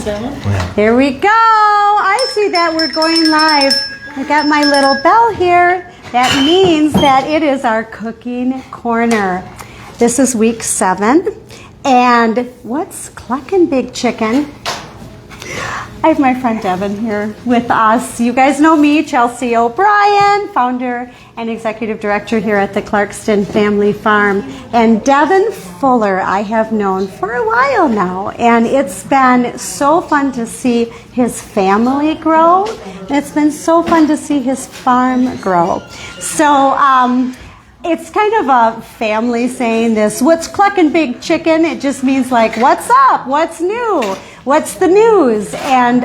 Here we go. I see that we're going live. I got my little bell here. That means that it is our cooking corner. This is week 7. And what's Clucking Big Chicken? I have my friend Devin here with us. You guys know me, Chelsea O'Brien, founder and executive director here at the Clarkston Family Farm. And Devin Fuller I have known for a while now. And it's been so fun to see his family grow. And it's been so fun to see his farm grow. So, it's kind of a family saying this, what's Clucking Big Chicken? It just means like, what's up? What's new? What's the news? And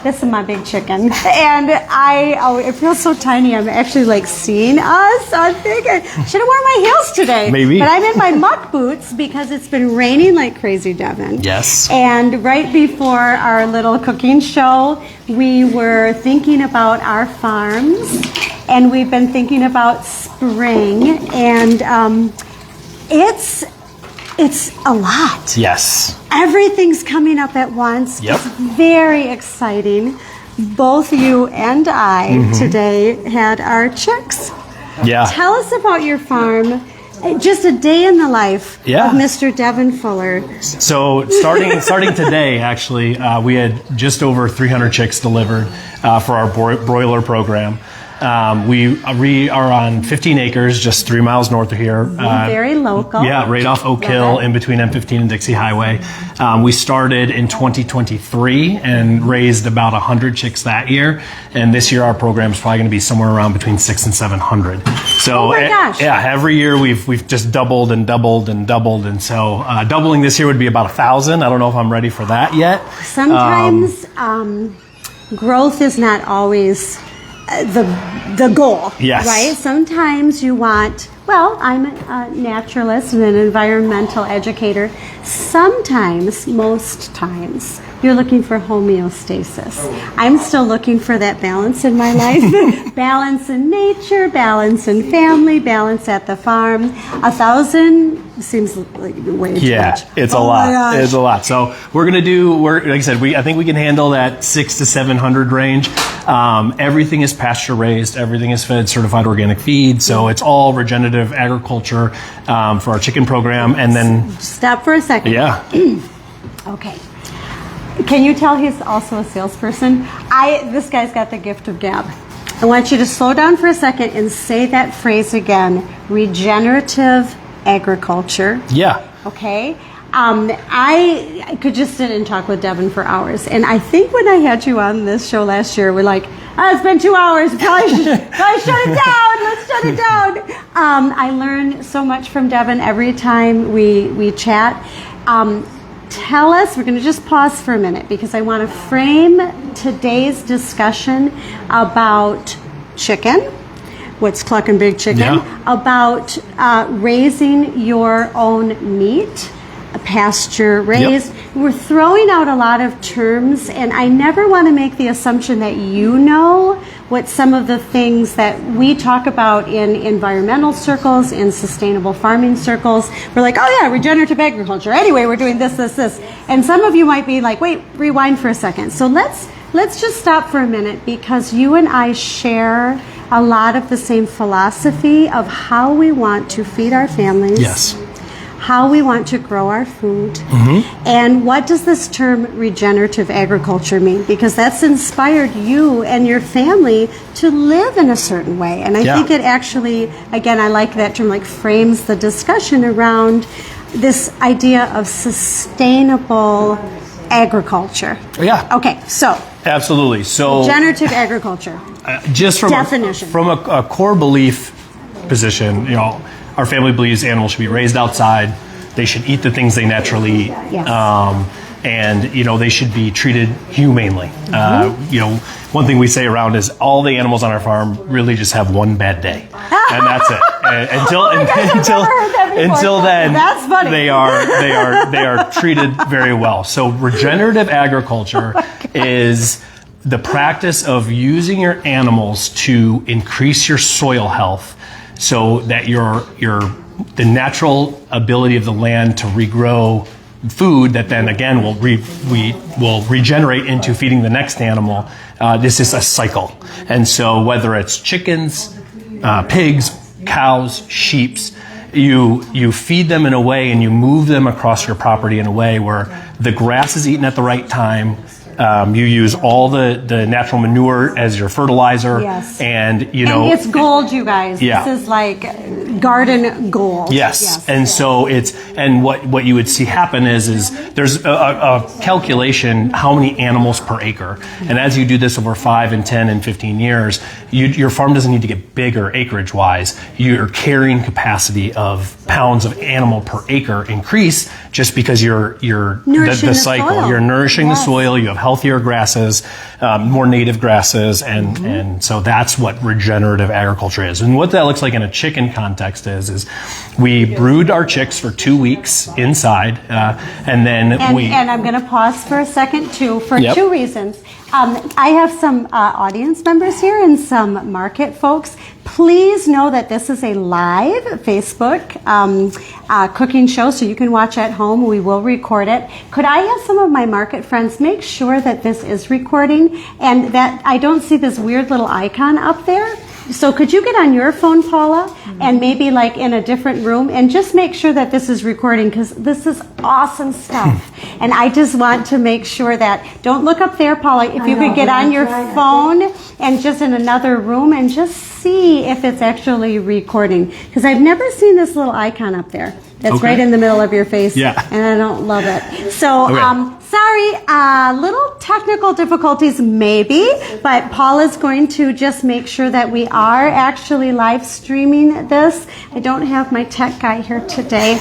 this is my big chicken. And it feels so tiny. I'm actually like seeing us. So I'm thinking, I should have worn my heels today. Maybe. But I'm in my muck boots because it's been raining like crazy, Devin. Yes. And right before our little cooking show, we were thinking about our farms. And we've been thinking about spring, and it's a lot. Yes. Everything's coming up at once. Yep. It's very exciting. Both you and I today had our chicks. Yeah. Tell us about your farm. Just a day in the life of Mr. Devin Fuller. So starting today, actually, we had just over 300 chicks delivered for our broiler program. We are on 15 acres, just 3 miles north of here. Very local. Yeah, right off Oak Hill, in between M15 and Dixie Highway. We started in 2023 and raised about 100 chicks that year. And this year our program is probably going to be somewhere around between 600 and 700. So, oh my gosh. Yeah, every year we've just doubled and doubled and doubled. And so doubling this year would be about 1,000. I don't know if I'm ready for that yet. Sometimes growth is not always the goal, yes. Right? Sometimes you want, well, I'm a naturalist and an environmental educator. Sometimes, most times, you're looking for homeostasis. I'm still looking for that balance in my life. Balance in nature, balance in family, balance at the farm. 1,000 seems like way too much. It's a lot. It's a lot. So we're going to do, like I said, I think we can handle that 600 to 700 range. Everything is pasture raised. Everything is fed certified organic feed. So it's all regenerative agriculture for our chicken program. And then stop for a second. Yeah. Okay. Can you tell he's also a salesperson? This guy's got the gift of gab. I want you to slow down for a second and say that phrase again. Regenerative agriculture. Yeah. Okay. I could just sit and talk with Devin for hours. And I think when I had you on this show last year, we're like, it's been 2 hours. Probably shut it down. Let's shut it down. I learn so much from Devin every time we chat. Tell us, we're going to just pause for a minute because I want to frame today's discussion about chicken. What's Clucking Big Chicken? About raising your own meat, pasture raised. Yep. We're throwing out a lot of terms, and I never want to make the assumption that you know what some of the things that we talk about in environmental circles, in sustainable farming circles. We're like, oh yeah, regenerative agriculture. Anyway, we're doing this. And some of you might be like, wait, rewind for a second. So let's just stop for a minute because you and I share a lot of the same philosophy of how we want to feed our families. Yes. How we want to grow our food. And what does this term regenerative agriculture mean? Because that's inspired you and your family to live in a certain way. And I think it actually, again, I like that term, like frames the discussion around this idea of sustainable agriculture. Yeah. Okay, so. Absolutely. So regenerative agriculture. Just from definition. From a core belief position, our family believes animals should be raised outside. They should eat the things they naturally eat. Yes. And they should be treated humanely. One thing we say around is all the animals on our farm really just have one bad day, and that's it. Until then, that's funny. They are treated very well. So regenerative agriculture is the practice of using your animals to increase your soil health, so that the natural ability of the land to regrow food that then again we will regenerate into feeding the next animal. This is a cycle. And so whether it's chickens, pigs, cows, sheep, you feed them in a way and you move them across your property in a way where the grass is eaten at the right time. You use all the natural manure as your fertilizer. Yes. And, and it's gold, you guys. Yeah. This is like garden gold. Yes. And so what you would see happen is there's a calculation how many animals per acre. And as you do this over 5 and 10 and 15 years, your farm doesn't need to get bigger acreage wise. Your carrying capacity of pounds of animal per acre increase just because you're nourishing the cycle. Soil. You're nourishing the soil. You have healthier grasses, more native grasses, and so that's what regenerative agriculture is. And what that looks like in a chicken context is we brood our chicks for 2 weeks inside, and then and I'm going to pause for a second too for Yep. 2 reasons. I have some audience members here and some market folks. Please know that this is a live Facebook cooking show, so you can watch at home. We will record it. Could I have some of my market friends make sure that this is recording and that I don't see this weird little icon up there? So could you get on your phone, Paula, and maybe like in a different room and just make sure that this is recording, because this is awesome stuff. And I just want to make sure that, don't look up there, Paula, if you could get on your phone and just in another room and just see if it's actually recording. Because I've never seen this little icon up there. That's right in the middle of your face. Yeah. And I don't love it. So, sorry, little technical difficulties maybe, but Paula's going to just make sure that we are actually live streaming this. I don't have my tech guy here today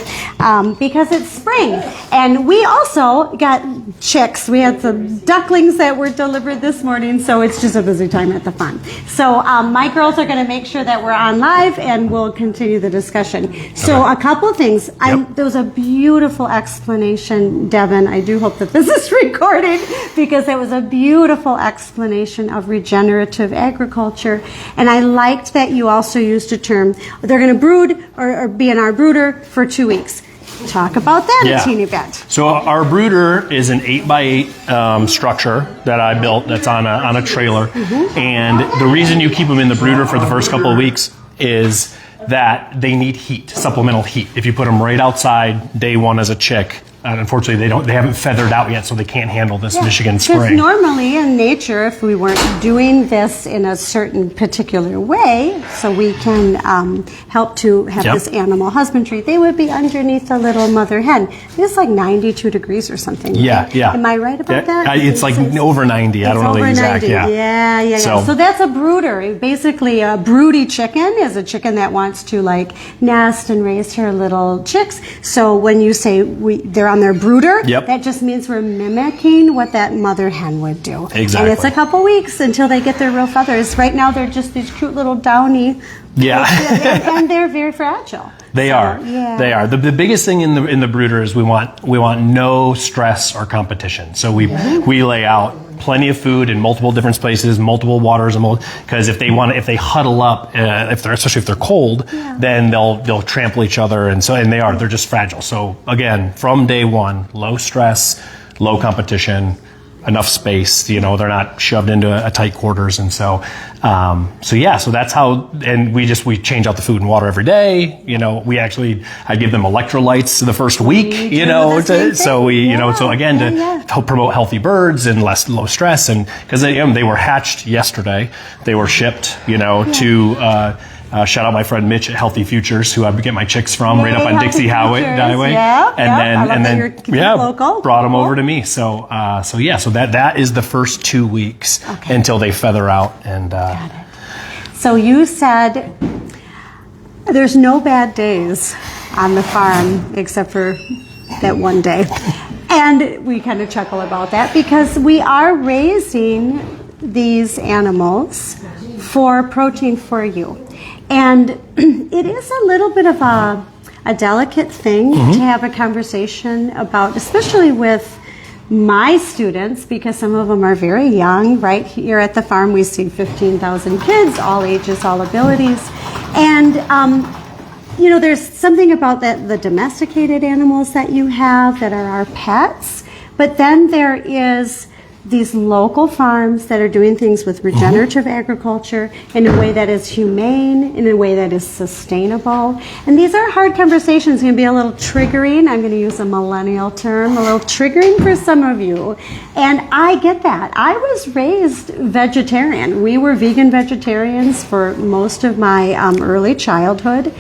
because it's spring. And we also got chicks. We had some ducklings that were delivered this morning, so it's just a busy time at the farm. So my girls are going to make sure that we're on live and we'll continue the discussion. So a couple things. There was a beautiful explanation, Devin. I do hope that this is recorded because it was a beautiful explanation of regenerative agriculture. And I liked that you also used a term. They're going to brood or be in our brooder for 2 weeks. Talk about that a teeny bit. So our brooder is an 8x8 structure that I built that's on a trailer. And the reason you keep them in the brooder for the first couple of weeks is that they need heat, supplemental heat. If you put them right outside day one as a chick, unfortunately they haven't feathered out yet, so they can't handle this Michigan spring. Because normally in nature, if we weren't doing this in a certain particular way, so we can help to have this animal husbandry, they would be underneath a little mother hen. It's like 92 degrees or something. Right? Yeah. Am I right about that? It's like over 90. I don't know the exact. 90. Yeah. So that's a brooder. Basically, a broody chicken is a chicken that wants to like nest and raise her little chicks. So when you say they're on their brooder, that just means we're mimicking what that mother hen would do. Exactly. And it's a couple weeks until they get their real feathers. Right now they're just these cute little downy. And they're very fragile. They are. They are. The biggest thing in the brooder is we want no stress or competition. So we lay out plenty of food in multiple different places, multiple waters, because if they huddle up, especially if they're cold, then they'll trample each other, and they're just fragile. So again, from day one, low stress, low competition, enough space. They're not shoved into a tight quarters, and so that's how. And we change out the food and water every day. I give them electrolytes the first week. To help promote healthy birds and low stress, and because they were hatched yesterday, they were shipped. To. Shout out my friend Mitch at Healthy Futures, who I get my chicks from, right up on Dixie Highway. And then brought them over to me. So that is the first 2 weeks until they feather out. And got it. So you said there's no bad days on the farm except for that one day, and we kind of chuckle about that because we are raising these animals for protein for you. And it is a little bit of a delicate thing to have a conversation about, especially with my students, because some of them are very young. Right here at the farm, we see 15,000 kids, all ages, all abilities. And you know, there's something about the domesticated animals that you have that are our pets, but then there is these local farms that are doing things with regenerative agriculture in a way that is humane, in a way that is sustainable. And these are hard conversations, going to be a little triggering. I'm going to use a millennial term, a little triggering for some of you. And I get that. I was raised vegetarian. We were vegan vegetarians for most of my early childhood.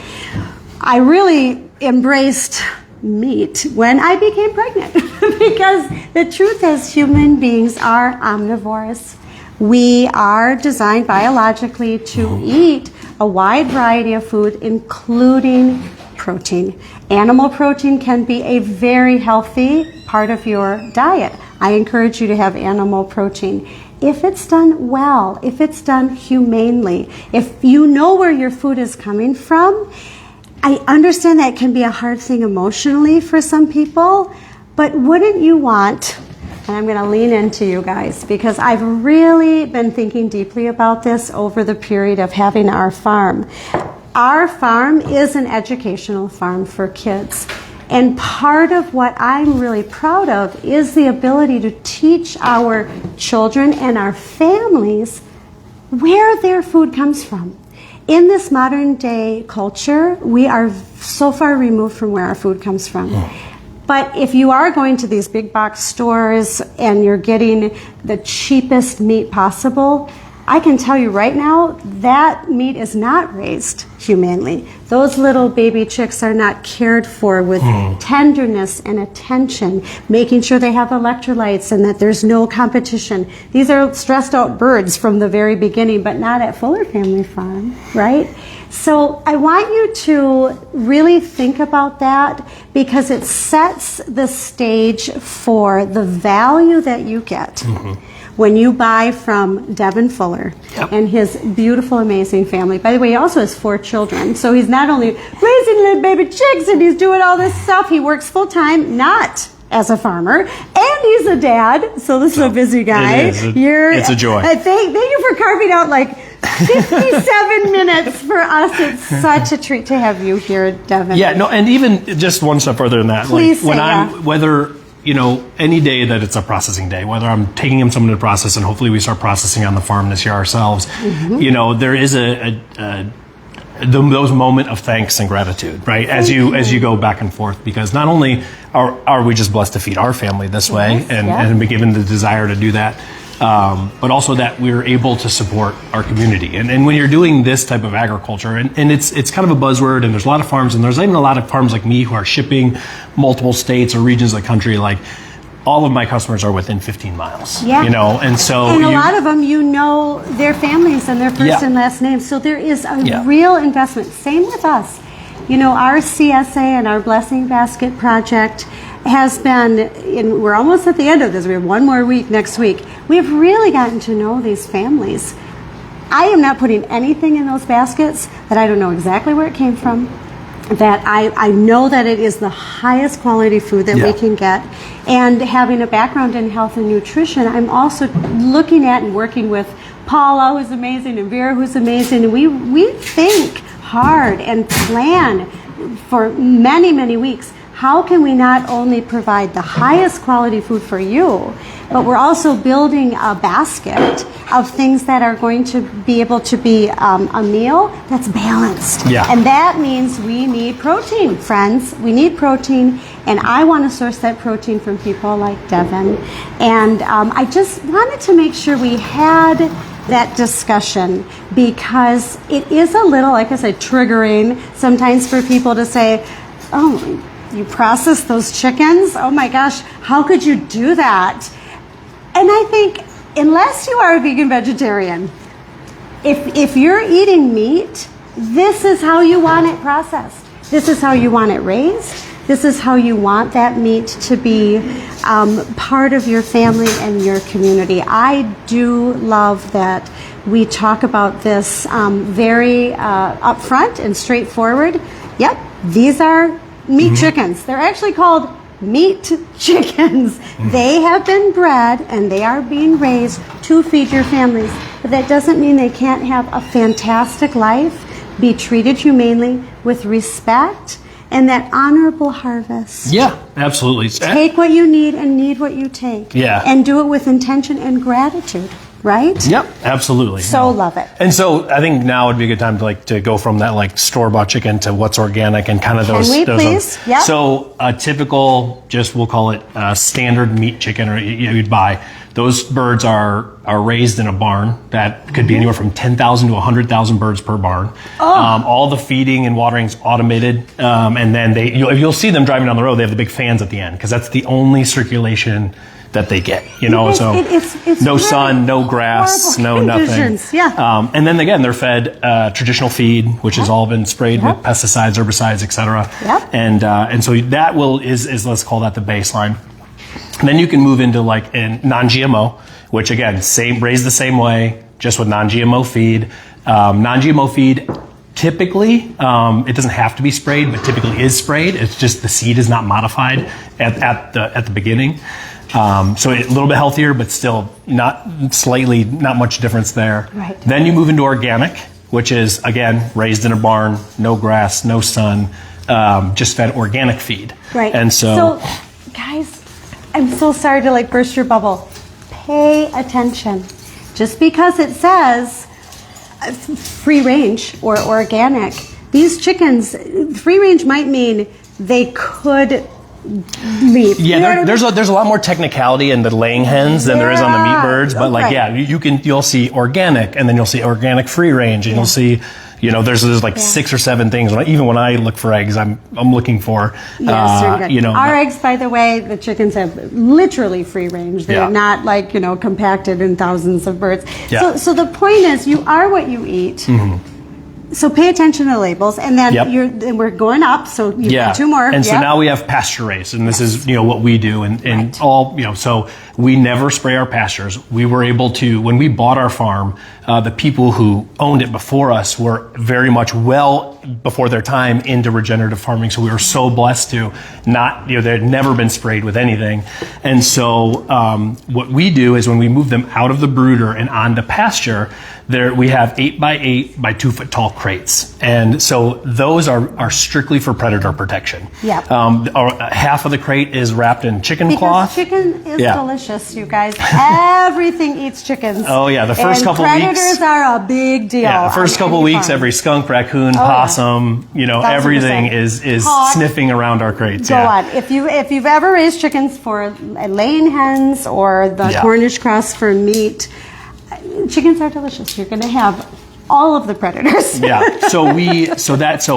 I really embraced meat when I became pregnant because the truth is human beings are omnivores. We are designed biologically to eat a wide variety of food, including protein. Animal protein can be a very healthy part of your diet. I encourage you to have animal protein. If it's done well, if it's done humanely, if you know where your food is coming from. I understand that can be a hard thing emotionally for some people, but wouldn't you want, and I'm going to lean into you guys, because I've really been thinking deeply about this over the period of having our farm. Our farm is an educational farm for kids. And part of what I'm really proud of is the ability to teach our children and our families where their food comes from. In this modern day culture, we are so far removed from where our food comes from. But if you are going to these big box stores and you're getting the cheapest meat possible, I can tell you right now, that meat is not raised humanely. Those little baby chicks are not cared for with tenderness and attention, making sure they have electrolytes and that there's no competition. These are stressed out birds from the very beginning, but not at Fuller Family Farm, right? So I want you to really think about that because it sets the stage for the value that you get. When you buy from Devin Fuller and his beautiful, amazing family. By the way, he also has 4 children. So he's not only raising little baby chicks and he's doing all this stuff, he works full time, not as a farmer, and he's a dad. So this is a busy guy. It's a joy. Thank you for carving out like 57 minutes for us. It's such a treat to have you here, Devin. Yeah, no, and even just one step further than that. Please like when say, I'm whether you know, any day that it's a processing day, whether I'm taking him something to process, and hopefully we start processing on the farm this year ourselves, you know, there is those moment of thanks and gratitude, right? As you go back and forth, because not only are we just blessed to feed our family this way and be given the desire to do that, but also that we're able to support our community. And when you're doing this type of agriculture, and it's kind of a buzzword, and there's a lot of farms, and there's even a lot of farms like me who are shipping multiple states or regions of the country, like all of my customers are within 15 miles, you know, and so... And a lot of them, you know their families and their first and last names, so there is a real investment. Same with us. You know, our CSA and our Blessing Basket project has been, we're almost at the end of this, we have one more week next week. We've really gotten to know these families. I am not putting anything in those baskets that I don't know exactly where it came from, that I know that it is the highest quality food that we can get. And having a background in health and nutrition, I'm also looking at and working with Paula, who's amazing, and Vera, who's amazing. And we think hard and plan for many, many weeks. How can we not only provide the highest quality food for you, but we're also building a basket of things that are going to be able to be a meal that's balanced. And that means we need protein, friends. We need protein, and I want to source that protein from people like Devin. And I just wanted to make sure we had that discussion, because it is a little, like I said, triggering sometimes for people to say, oh, you process those chickens? Oh my gosh, how could you do that? And I think, unless you are a vegan vegetarian, if you're eating meat, this is how you want it processed. This is how you want it raised. This is how you want that meat to be part of your family and your community. I do love that we talk about this very upfront and straightforward. Yep, these are meat chickens. They're actually called meat chickens. They have been bred and they are being raised to feed your families. But that doesn't mean they can't have a fantastic life be treated humanely with respect and that honorable harvest. Yeah, absolutely. Take what you need and need what you take. Yeah. And do it with intention and gratitude, right? Yep, absolutely. So love it. And so I think now would be a good time to go from that store-bought chicken to what's organic and kind of those. Can we please? Yep. So a typical, we'll call it standard meat chicken, or you'd buy. Those birds are raised in a barn that could be anywhere from 10,000 to 100,000 birds per barn. All the feeding and watering is automated, and then you'll see them driving down the road. They have the big fans at the end because that's the only circulation that they get, it's no sun, no grass, no nothing. Yeah. And then again, they're fed traditional feed, which has all been sprayed with pesticides, herbicides, etc. Yep. And so that is let's call that the baseline. And then you can move into like in non-GMO, which again, raised the same way, just with non-GMO feed. Non-GMO feed, typically, it doesn't have to be sprayed, but typically is sprayed. It's just the seed is not modified at the beginning. So a little bit healthier, but still not much difference there. Right. Then you move into organic, which is again raised in a barn, no grass, no sun, just fed organic feed. Right. And so guys, I'm so sorry to burst your bubble. Pay attention. Just because it says free range or organic, these chickens, free range might mean they could leave. Yeah, there's a lot more technicality in the laying hens than there is on the meat birds, but you'll see organic, and then you'll see organic free range, and you'll see, there's 6 or 7 things. Even when I look for eggs, I'm looking for, Our eggs, by the way, the chickens have literally free range. They're not compacted in thousands of birds. Yeah. So the point is, you are what you eat. Mm-hmm. So pay attention to the labels, and then we're going up. So you've got 2 more. And so now we have pasture raised, and this is what we do, and so we never spray our pastures. We were able to, when we bought our farm, the people who owned it before us were very much well before their time into regenerative farming. So we were so blessed to not, they had never been sprayed with anything. And so what we do is when we move them out of the brooder and onto pasture, we have 8 by 8 by 2 foot tall crates, and so those are strictly for predator protection. Yeah. Half of the crate is wrapped in chicken cloth. Chicken is delicious, you guys. Everything eats chickens. Oh yeah, the first couple predators weeks are a big deal. Yeah, the first couple weeks, farm. Every skunk, raccoon, possum, everything is sniffing around our crates. Go on. If you've ever raised chickens for laying hens or the Cornish cross for meat, chickens are delicious. You're going to have all of the predators. Yeah. So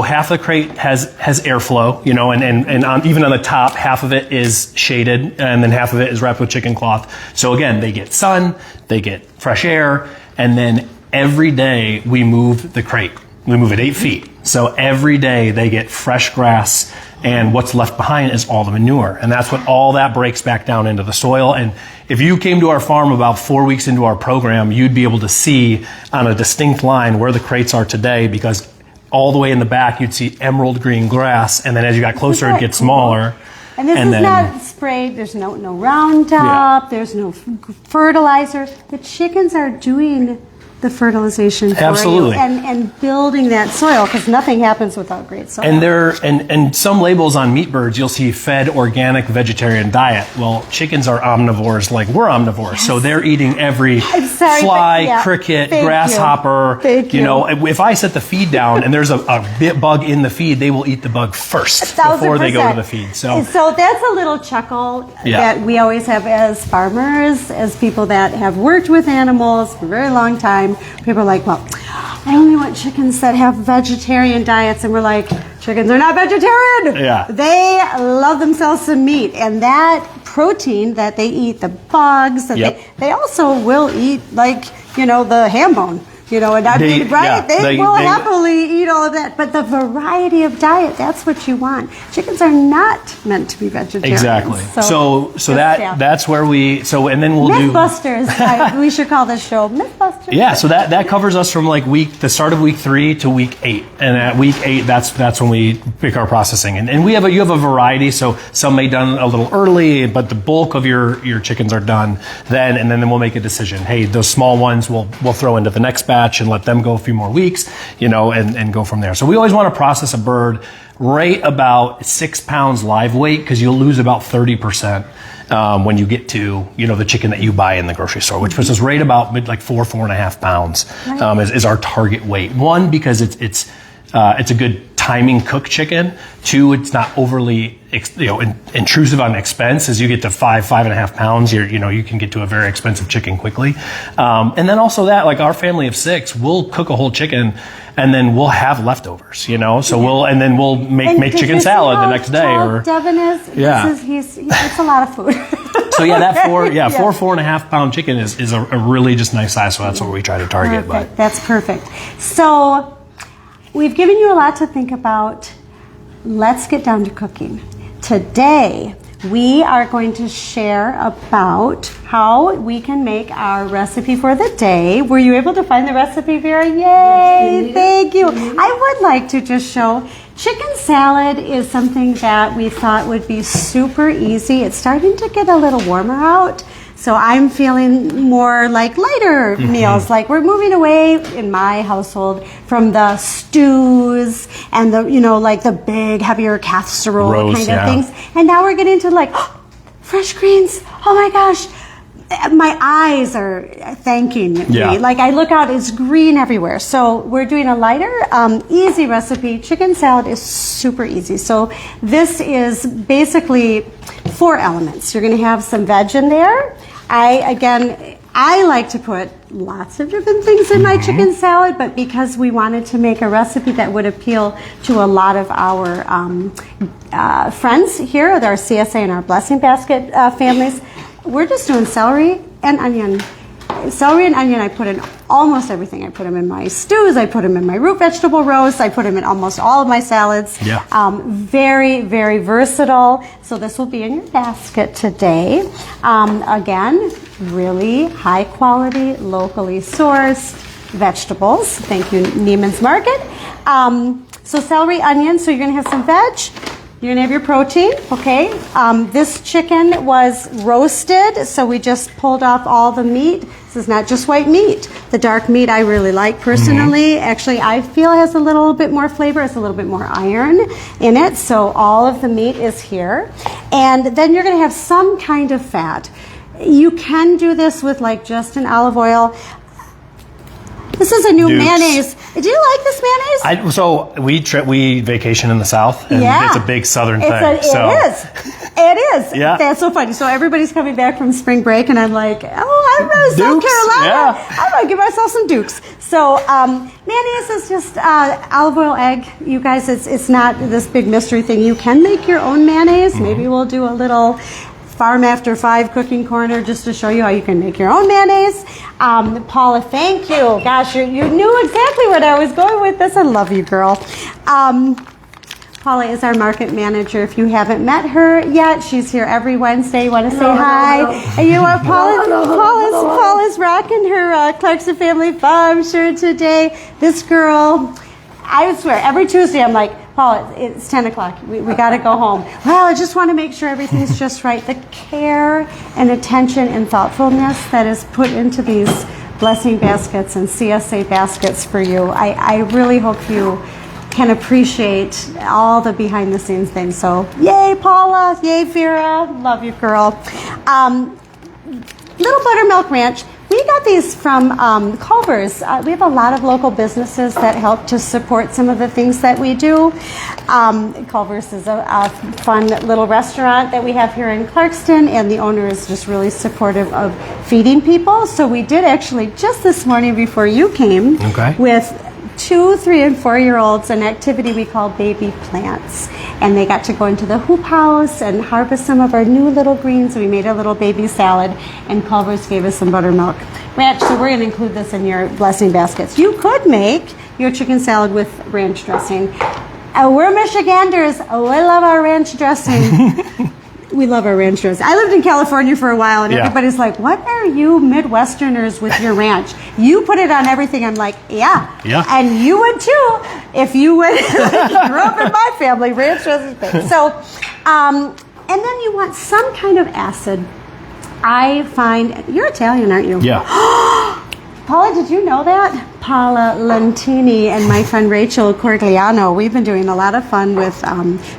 half the crate has airflow, and even on the top, half of it is shaded, and then half of it is wrapped with chicken cloth. So again, they get sun, they get fresh air, and then every day we move the crate. We move it 8 feet. So every day they get fresh grass, and what's left behind is all the manure. And that's what all that breaks back down into the soil. And if you came to our farm about 4 weeks into our program, you'd be able to see on a distinct line where the crates are today, because all the way in the back you'd see emerald green grass, and then as you got closer it gets smaller. And this is not sprayed, there's no Roundup, there's no fertilizer. The chickens are doing the fertilization for you and building that soil, because nothing happens without great soil. And some labels on meat birds, you'll see fed organic vegetarian diet. Well, chickens are omnivores like we're omnivores, so they're eating every fly, cricket, grasshopper. If I set the feed down and there's a bit bug in the feed, they will eat the bug first before they go to the feed. So that's a little chuckle that we always have as farmers, as people that have worked with animals for a very long time. People are like, well, I only want chickens that have vegetarian diets. And we're like, chickens are not vegetarian. Yeah. They love themselves some meat. And that protein that they eat, the bugs, they also will eat, the ham bone. They will happily eat all of that. But the variety of diet, that's what you want. Chickens are not meant to be vegetarian. Exactly. So that's where and then we'll Mythbusters. We should call this show Mythbusters. Yeah, so that covers us from the start of week 3 to week 8. And at week 8, that's when we pick our processing. And you have a variety, so some may be done a little early, but the bulk of your chickens are done then, and then we'll make a decision. Hey, those small ones we'll throw into the next batch. batch and let them go a few more weeks, and go from there. So we always want to process a bird right about 6 pounds live weight, because you'll lose about 30% when you get to, the chicken that you buy in the grocery store, which puts us right about like 4.5 pounds is our target weight. One, because it's a good timing cooked chicken. Two, it's not overly intrusive on expense. As you get to 5.5 pounds, you can get to a very expensive chicken quickly. And then also that, like our family of 6, we'll cook a whole chicken and then we'll have leftovers, so we'll make chicken salad the next day. Or Devin is, it's a lot of food. So that 4.5 pound chicken is a really just nice size. So that's what we try to target. Perfect. But that's perfect. So we've given you a lot to think about. Let's get down to cooking. Today, we are going to share about how we can make our recipe for the day. Were you able to find the recipe, Vera? Yay! Thank you. I would like to just show chicken salad is something that we thought would be super easy. It's starting to get a little warmer out. So I'm feeling more like lighter meals. Like we're moving away in my household from the stews and the, like the big, heavier casserole Roast, kind of things. And now we're getting to like fresh greens. Oh my gosh. My eyes are thanking me. Like I look out, it's green everywhere. So we're doing a lighter, easy recipe. Chicken salad is super easy. So this is basically 4 elements. You're going to have some veg in there. I like to put lots of different things in my chicken salad, but because we wanted to make a recipe that would appeal to a lot of our friends here, our CSA and our Blessing Basket families, we're just doing celery and onion. Celery and onion I put in almost everything. I put them in my stews, I put them in my root vegetable roast, I put them in almost all of my salads. Very, very versatile. So this will be in your basket today. Again, really high quality, locally sourced vegetables. Thank you, Neiman's Market. So celery, onion, so you're going to have some veg. You're going to have your protein, okay? This chicken was roasted, so we just pulled off all the meat. This is not just white meat. The dark meat I really like personally. Actually, I feel it has a little bit more flavor. It's a little bit more iron in it, so all of the meat is here. And then you're going to have some kind of fat. You can do this with like just an olive oil. This is a new mayonnaise. Do you like this mayonnaise? So we vacation in the South, and it's a big Southern thing. It is. Yeah. That's so funny. So everybody's coming back from spring break, and I'm like, I'm from South Carolina. I'm going to give myself some Dukes. So mayonnaise is just olive oil, egg. You guys, it's not this big mystery thing. You can make your own mayonnaise. Maybe we'll do a little Farm After 5 cooking corner just to show you how you can make your own mayonnaise. Paula, thank you. Gosh, you knew exactly what I was going with this. I love you, girl. Paula is our market manager. If you haven't met her yet, she's here every Wednesday. You want to say hi? And you know what? Paula's rocking her Clarkston Family Farm shirt today. This girl, I swear, every Tuesday I'm like, Paula, it's 10 o'clock. We got to go home. Well, I just want to make sure everything's just right. The care and attention and thoughtfulness that is put into these blessing baskets and CSA baskets for you, I really hope you can appreciate all the behind the scenes things. So, yay, Paula. Yay, Vera. Love you, girl. Little Buttermilk Ranch. We got these from Culver's. We have a lot of local businesses that help to support some of the things that we do. Culver's is a fun little restaurant that we have here in Clarkston, and the owner is just really supportive of feeding people. So we did actually just this morning before you came with 2, 3, and 4-year-olds an activity we call Baby Plants. And they got to go into the hoop house and harvest some of our new little greens. We made a little baby salad, and Culver's gave us some buttermilk ranch. So we're going to include this in your blessing baskets. You could make your chicken salad with ranch dressing. We're Michiganders. We love our ranch dressing. We love our ranch dressing. I lived in California for a while, and everybody's like, what are you Midwesterners with your ranch? You put it on everything. I'm like, yeah. And you would too if you would. Grew up in my family, ranch dressing. So, and then you want some kind of acid. I find, you're Italian, aren't you? Yeah. Paula, did you know that? Paula Lentini and my friend Rachel Corgliano, we've been doing a lot of fun with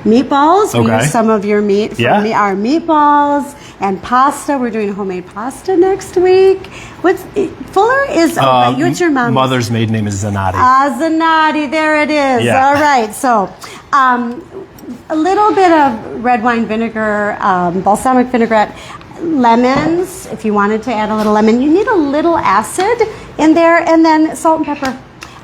meatballs. We use some of your meat for our meatballs and pasta. We're doing homemade pasta next week. Fuller is, what's your mom's? Mother's maiden name is Zanotti. Zanotti, there it is. Yeah. All right, so a little bit of red wine vinegar, balsamic vinaigrette, lemons, if you wanted to add a little lemon. You need a little acid in there, and then salt and pepper.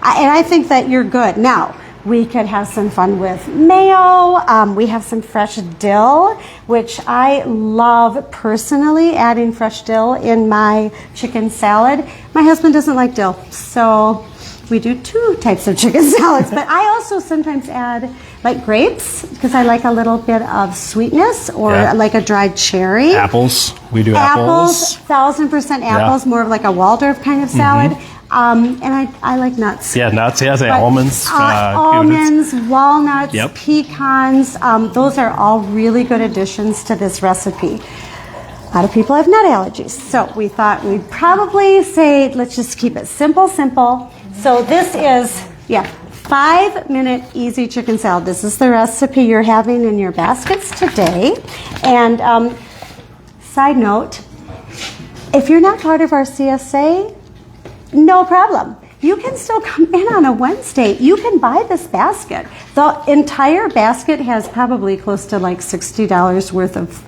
And I think that you're good. Now, we could have some fun with mayo. We have some fresh dill, which I love personally, adding fresh dill in my chicken salad. My husband doesn't like dill, so we do 2 types of chicken salads. But I also sometimes add like grapes, because I like a little bit of sweetness, or like a dried cherry. Apples. We do apples. 1000% apples, more of like a Waldorf kind of salad. And I like nuts. Yeah, nuts. Yeah, say almonds. Almonds, walnuts, pecans. Those are all really good additions to this recipe. A lot of people have nut allergies, so we thought we'd probably say, let's just keep it simple. So this is, 5-minute easy chicken salad. This is the recipe you're having in your baskets today. And side note, if you're not part of our CSA, no problem. You can still come in on a Wednesday. You can buy this basket. The entire basket has probably close to like $60 worth of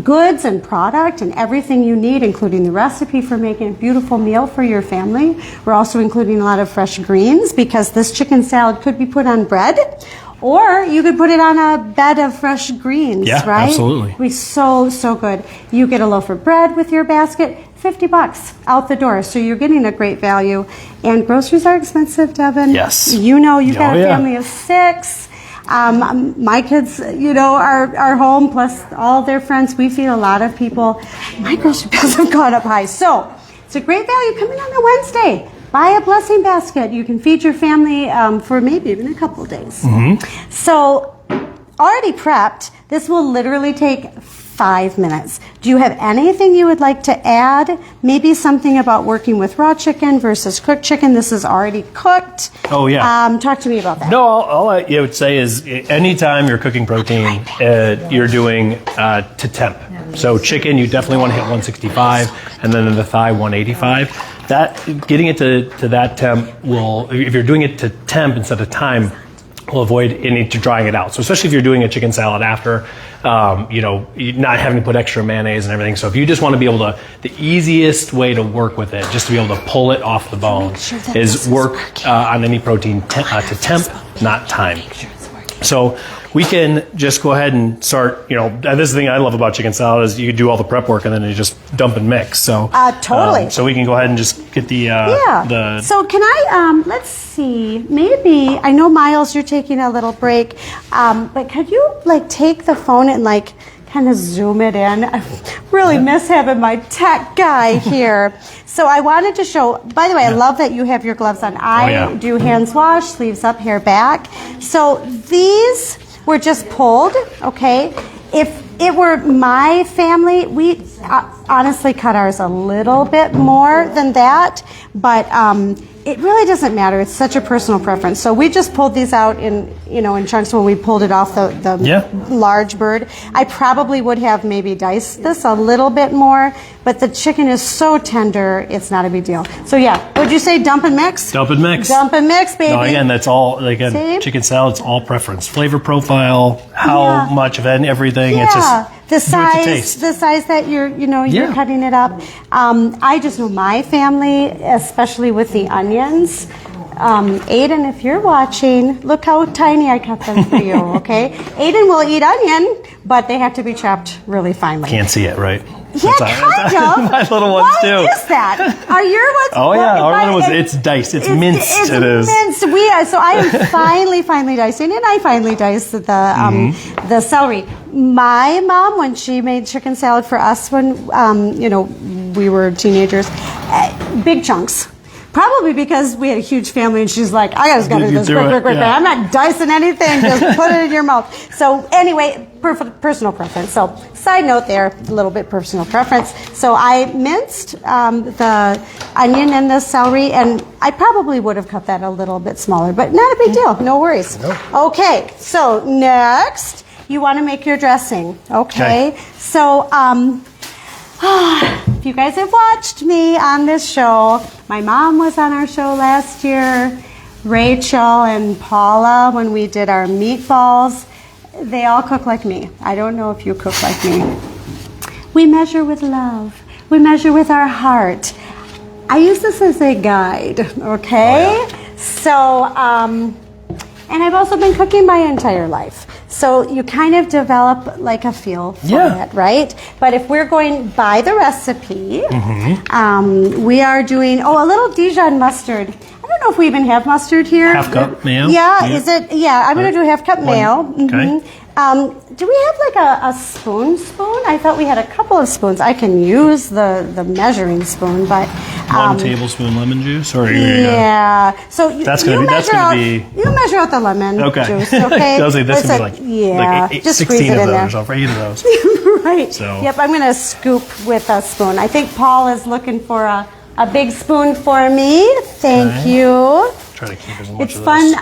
goods and product and everything you need, including the recipe for making a beautiful meal for your family. We're also including a lot of fresh greens, because this chicken salad could be put on bread, or you could put it on a bed of fresh greens, right? Absolutely. It's so good. You get a loaf of bread with your basket, $50 out the door. So you're getting a great value. And groceries are expensive, Devin. Yes. You know, you've got a family of 6. My kids, are home, plus all their friends. We feed a lot of people. My grocery bills have gone up high. So it's a great value. Come in on a Wednesday. Buy a blessing basket. You can feed your family for maybe even a couple days. So already prepped. This will literally take 5 minutes. Do you have anything you would like to add? Maybe something about working with raw chicken versus cooked chicken. This is already cooked. Oh, yeah. Talk to me about that. No, all I would say is anytime you're cooking protein, you're doing to temp. So chicken, you definitely want to hit 165, and then in the thigh, 185. That getting it to that temp will, if you're doing it to temp instead of time, will avoid any to drying it out. So especially if you're doing a chicken salad after, not having to put extra mayonnaise and everything. So if you just want to be able to, the easiest way to work with it, just to be able to pull it off the bone, is work on any protein to temp, not time. So we can just go ahead and start, and this is the thing I love about chicken salad is you can do all the prep work and then you just dump and mix. So totally. So we can go ahead and just get the So can I let's see, maybe I know Miles, you're taking a little break, but could you take the phone and kind of zoom it in? I really miss having my tech guy here. So I wanted to show, by the way, I love that you have your gloves on. I do hands wash, sleeves up, hair back. So these were just pulled, okay? If it were my family, we honestly cut ours a little bit more than that, but it really doesn't matter. It's such a personal preference. So we just pulled these out in chunks when we pulled it off the large bird. I probably would have maybe diced this a little bit more, but the chicken is so tender, it's not a big deal. So would you say dump and mix? Dump and mix. Dump and mix, baby. No, again, that's all, chicken salad's all preference. Flavor profile, how much of everything, it's just the size that you're cutting it up. I just know my family, especially with the onions. Aiden, if you're watching, look how tiny I cut them for you, okay? Aiden will eat onion, but they have to be chopped really finely. Can't see it, right? Yeah, kind of. My little ones too. What is that? Are your ones? Oh yeah, our little ones. It's diced. It's minced. It's minced. So I am finally dicing, and I finally diced the celery. My mom, when she made chicken salad for us when we were teenagers, big chunks. Probably because we had a huge family, and she's like, I just got to do this quick. I'm not dicing anything. Just put it in your mouth. So anyway, personal preference. So side note there, a little bit personal preference. So I minced the onion and the celery, and I probably would have cut that a little bit smaller, but not a big deal. No worries. Okay, so next you want to make your dressing. Okay. So if you guys have watched me on this show, my mom was on our show last year, Rachel and Paula, when we did our meatballs. They all cook like me. I don't know if you cook like me. We measure with love. We measure with our heart. I use this as a guide, okay? Oh, yeah. So, and I've also been cooking my entire life. So you kind of develop like a feel for it, right? But if we're going by the recipe, we are doing, a little Dijon mustard. I don't know if we even have mustard here. Half cup mayo? Yeah, is it? Yeah, I'm going to do half cup mayo. Okay. Do we have like a spoon? I thought we had a couple of spoons. I can use the measuring spoon, but 1 tablespoon lemon juice, or So that's gonna be. You measure out the lemon juice, okay? I was like, this would be like just 16 it of in those, there. or 8 of those. Right. So. Yep, I'm going to scoop with a spoon. I think Paul is looking for a big spoon for me. Thank you. Try to keep as much It's of fun.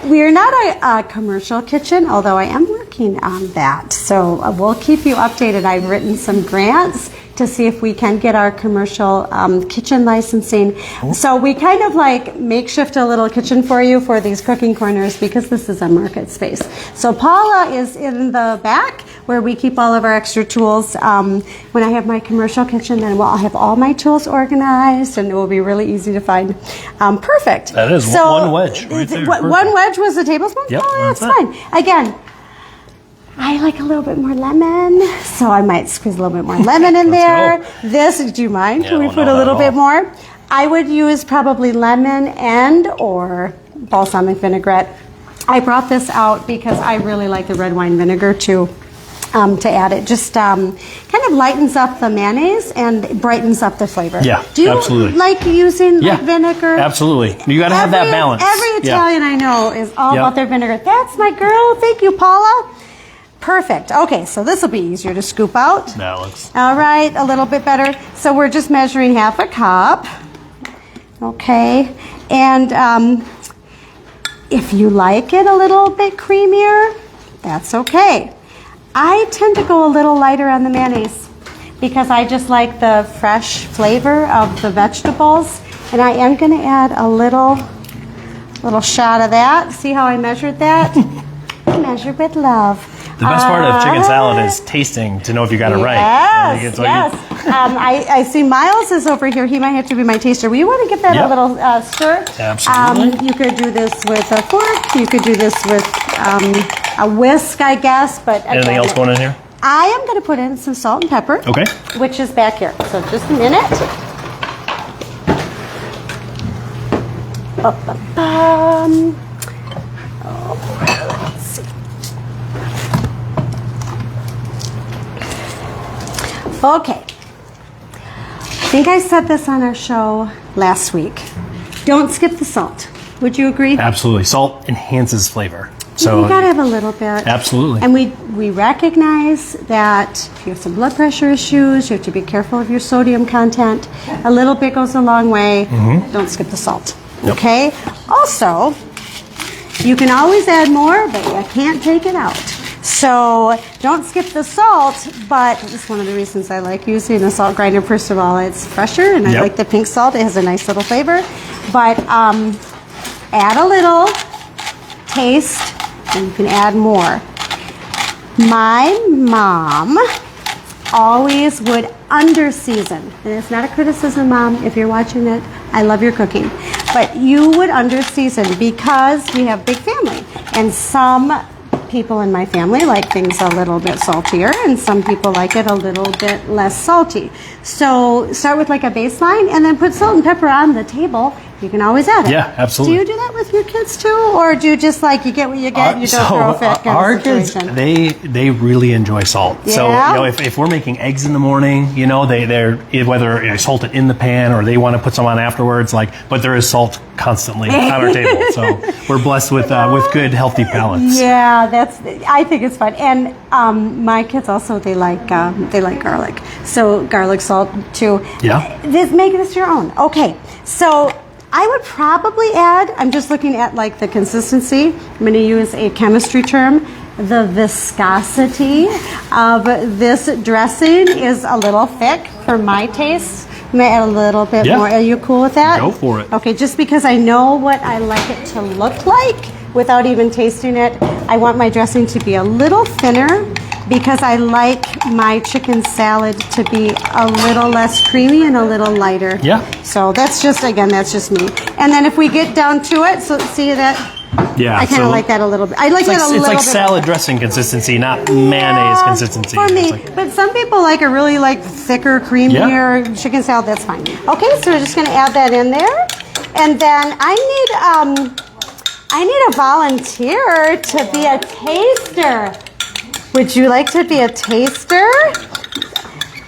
We're not a commercial kitchen, although I am working on that. So we'll keep you updated. I've written some grants to see if we can get our commercial kitchen licensing. So we kind of like makeshift a little kitchen for you for these cooking corners because this is a market space. So Paula is in the back where we keep all of our extra tools. When I have my commercial kitchen, then I'll have all my tools organized and it will be really easy to find. Perfect. That is one wedge right there. One wedge was a tablespoon? Yep, that's fine. Again, I like a little bit more lemon, so I might squeeze a little bit more lemon in there. Go. Do you mind? Yeah, Can we put a little bit more? I would use probably lemon and or balsamic vinaigrette. I brought this out because I really like the red wine vinegar too. To add it, just kind of lightens up the mayonnaise and brightens up the flavor. Yeah, do you absolutely. like using vinegar? Absolutely. You got to have that balance. Every Italian I know is all about their vinegar. That's my girl. Thank you, Paula. Perfect. Okay, so this will be easier to scoop out. That looks. All right, a little bit better. So we're just measuring half a cup. Okay, and if you like it a little bit creamier, that's okay. I tend to go a little lighter on the mayonnaise because I just like the fresh flavor of the vegetables. And I am going to add a little shot of that. See how I measured that? Measured with love. The best part of chicken salad is tasting to know if you got it right. Yes. I see Miles is over here. He might have to be my taster. Will you want to give that a little stir? Absolutely. You could do this with a fork. You could do this with a whisk, I guess. But anything else going in here? I am going to put in some salt and pepper. Okay. Which is back here. So just a minute. Let's see. Okay. I think I said this on our show last week. Don't skip the salt. Would you agree? Absolutely. Salt enhances flavor. So you gotta have a little bit. Absolutely. And we recognize that if you have some blood pressure issues, you have to be careful of your sodium content. A little bit goes a long way. Don't skip the salt. Yep. Okay? Also, you can always add more, but you can't take it out. So don't skip the salt, but it's one of the reasons I like using a salt grinder. First of all, it's fresher, and I like the pink salt. It has a nice little flavor. But add a little, taste, and you can add more. My mom always would under-season. And it's not a criticism, Mom, if you're watching it. I love your cooking. But you would under-season because we have big family. And some people in my family like things a little bit saltier, and some people like it a little bit less salty. So start with like a baseline and then put salt and pepper on the table You can always add it. Yeah, absolutely. Do you do that with your kids too, or do you just like you get what you get, you don't throw a fit kind our of situation? kids, they really enjoy salt. Yeah? So if we're making eggs in the morning, they're whether I salt it in the pan or they want to put some on afterwards, but there is salt constantly on our table. So we're blessed with good healthy palates. Yeah, I think it's fun, and my kids also they like garlic, so garlic salt too. Yeah. Make this your own. Okay, so I would probably add. I'm just looking at the consistency. I'm going to use a chemistry term. The viscosity of this dressing is a little thick for my taste. I'm going to add a little bit more. Are you cool with that? Go for it. Okay, just because I know what I like it to look like without even tasting it. I want my dressing to be a little thinner because I like my chicken salad to be a little less creamy and a little lighter. Yeah. So that's just me. And then if we get down to it, so see that? Yeah. I kind of like that a little bit. I like that a little bit. It's like salad dressing consistency, not mayonnaise consistency. For me, but some people like a really thicker, creamier chicken salad. That's fine. Okay, so we're just going to add that in there, and then I need a volunteer to be a taster. Would you like to be a taster?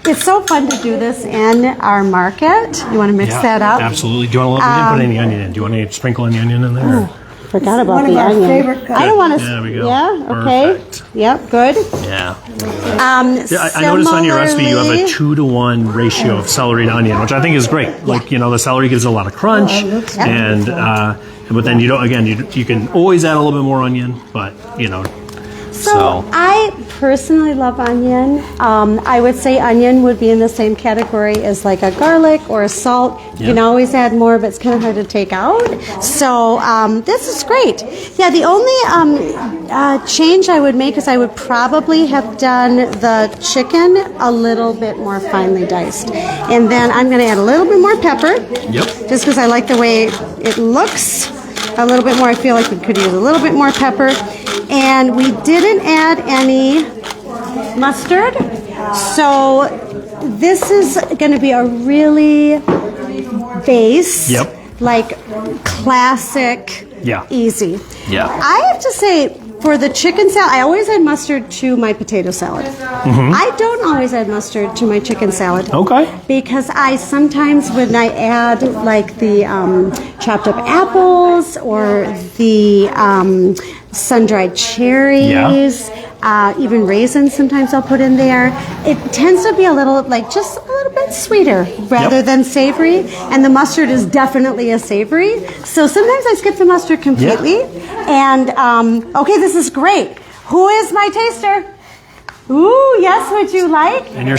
It's so fun to do this in our market. You want to mix that up? Absolutely. Do you want to put any onion in? Do you want to sprinkle any onion in there? Forgot about the onion. I don't want to. There we go. Yeah. Okay. Perfect. Yep. Good. Yeah. I noticed on your recipe you have a 2-to-1 ratio of celery to onion, which I think is great. The celery gives a lot of crunch, and but then you don't. Again, you can always add a little bit more onion, but So I personally love onion. I would say onion would be in the same category as a garlic or a salt. You can always add more, but it's kind of hard to take out. So this is great. Yeah, the only change I would make is I would probably have done the chicken a little bit more finely diced. And then I'm going to add a little bit more pepper. Yep. Just because I like the way it looks. A little bit more. I feel like we could use a little bit more pepper. And we didn't add any mustard. So this is going to be a really base, classic, easy. Yeah. I have to say, for the chicken salad, I always add mustard to my potato salad. I don't always add mustard to my chicken salad. Okay. Because I sometimes, when I add the chopped up apples or the sun-dried cherries, even raisins sometimes I'll put in there. It tends to be a little, just a little bit sweeter rather than savory. And the mustard is definitely a savory. So sometimes I skip the mustard completely. And, okay, this is great. Who is my taster? Ooh, yes, would you like? And your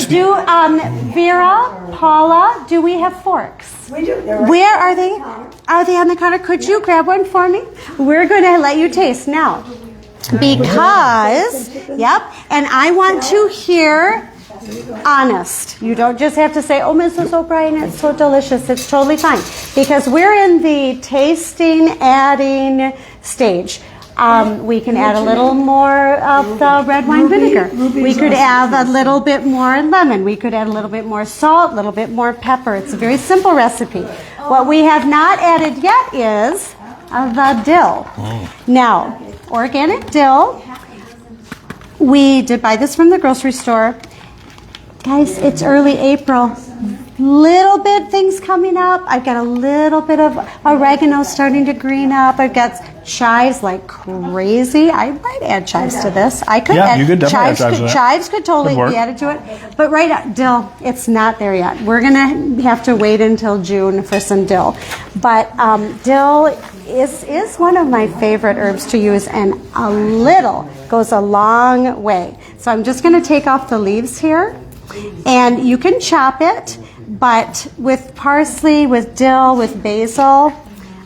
Vera, Paula, do we have forks? We do. Right. Where are they? Are they on the counter? Could you grab one for me? We're going to let you taste now. Because, and I want to hear honest. You don't just have to say, oh, Mrs. O'Brien, it's so delicious. It's totally fine. Because we're in the tasting, adding stage. We can add a little more of the red wine vinegar. We could add a little bit more lemon. We could add a little bit more salt, a little bit more pepper. It's a very simple recipe. What we have not added yet is the dill. Now, organic dill. We did buy this from the grocery store. Guys, it's early April. Little bit things coming up. I've got a little bit of oregano starting to green up. I've got chives like crazy. I might add chives to this. I could add you could definitely add chives to that. Chives could totally be added to it. But right now, dill, it's not there yet. We're going to have to wait until June for some dill. But dill is one of my favorite herbs to use, and a little goes a long way. So I'm just going to take off the leaves here. And you can chop it, but with parsley, with dill, with basil,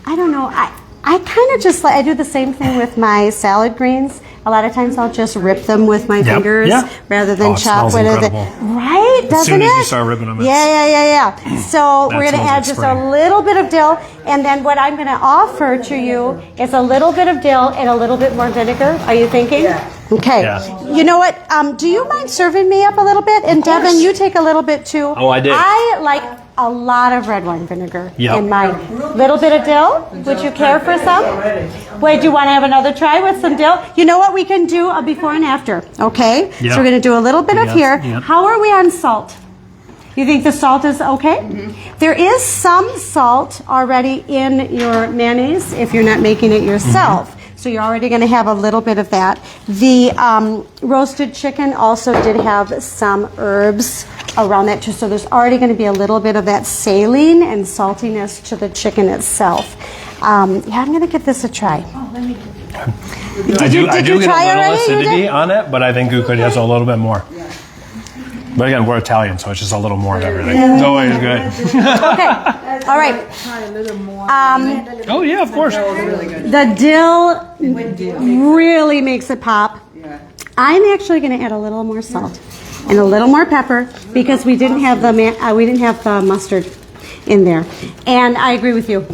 I don't know. I kind of just I do the same thing with my salad greens. A lot of times I'll just rip them with my fingers rather than chop. Right? Doesn't it? As soon as you start ripping them. Yeah. So we're going to add just a little bit of dill, and then what I'm going to offer to you is a little bit of dill and a little bit more vinegar. Are you thinking? Yeah. Okay. Yeah. You know what? Do you mind serving me up a little bit? And Devin, you take a little bit too. Oh, I did. I like a lot of red wine vinegar Yep. in mine. Little bit of dill. Would you care for some? Wait, do you want to have another try with some dill? You know what we can do a before and after, okay? Yep. So we're going to do a little bit of here. Yep. How are we on salt? You think the salt is okay? Mm-hmm. There is some salt already in your mayonnaise if you're not making it yourself. Mm-hmm. So you're already going to have a little bit of that. The roasted chicken also did have some herbs around that too. So there's already going to be a little bit of that saline and saltiness to the chicken itself. I'm going to give this a try. I do get a little already? acidity on it, but I think Gucci has a little bit more. But again, we're Italian, so it's just a little more of everything. It's always good. Okay. All right. Oh, yeah, of course. The dill really makes it pop. I'm actually going to add a little more salt and a little more pepper because we didn't have the mustard in there. And I agree with you.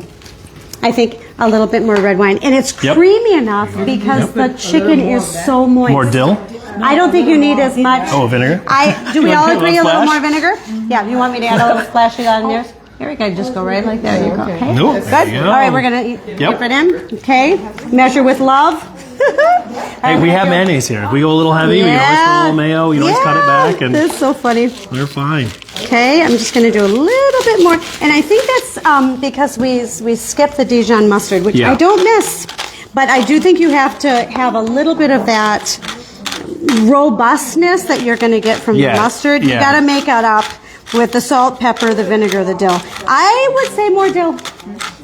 I think a little bit more red wine, and it's creamy enough because the chicken is so moist. More dill? I don't think you need as much. Oh, vinegar? Do we all agree a little splash? more vinegar? Yeah, you want me to add a little splash of that in there? Here we go, just go right like that. There you go. Okay. Nope. Good. All right, we're going to dip it in. Okay. Measure with love. Hey, we have mayonnaise here. If we go a little heavy, we can always put a little mayo. You can always cut it back. And that's so funny. they're fine. Okay, I'm just going to do a little bit more. And I think that's because we skipped the Dijon mustard, which I don't miss. But I do think you have to have a little bit of that robustness that you're going to get from the mustard. You got to make it up with the salt, pepper, the vinegar, the dill. I would say more dill.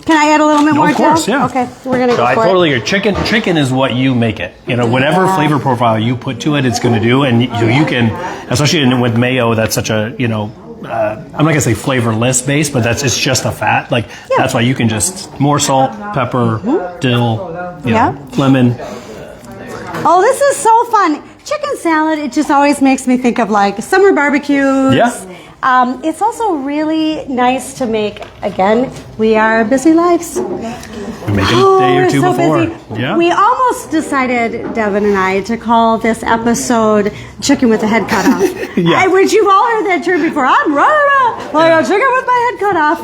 Can I add a little bit more dill? Of course, yeah. Okay, we're going to go I for totally agree. Chicken is what you make it. You know, whatever flavor profile you put to it, it's going to do. And you can, especially with mayo, that's such a, I'm not going to say flavorless base, but it's just a fat. Like, that's why you can just more salt, pepper, dill, lemon. Oh, this is so fun. Chicken salad, it just always makes me think of like summer barbecues. Yeah. It's also really nice to make. Again, we are busy lives. We make it a day or two before. Busy. Yeah. We almost decided, Devin and I, to call this episode "Chicken with the Head Cut Off." Which you've all heard that term before. I'm running like a chicken with my head cut off.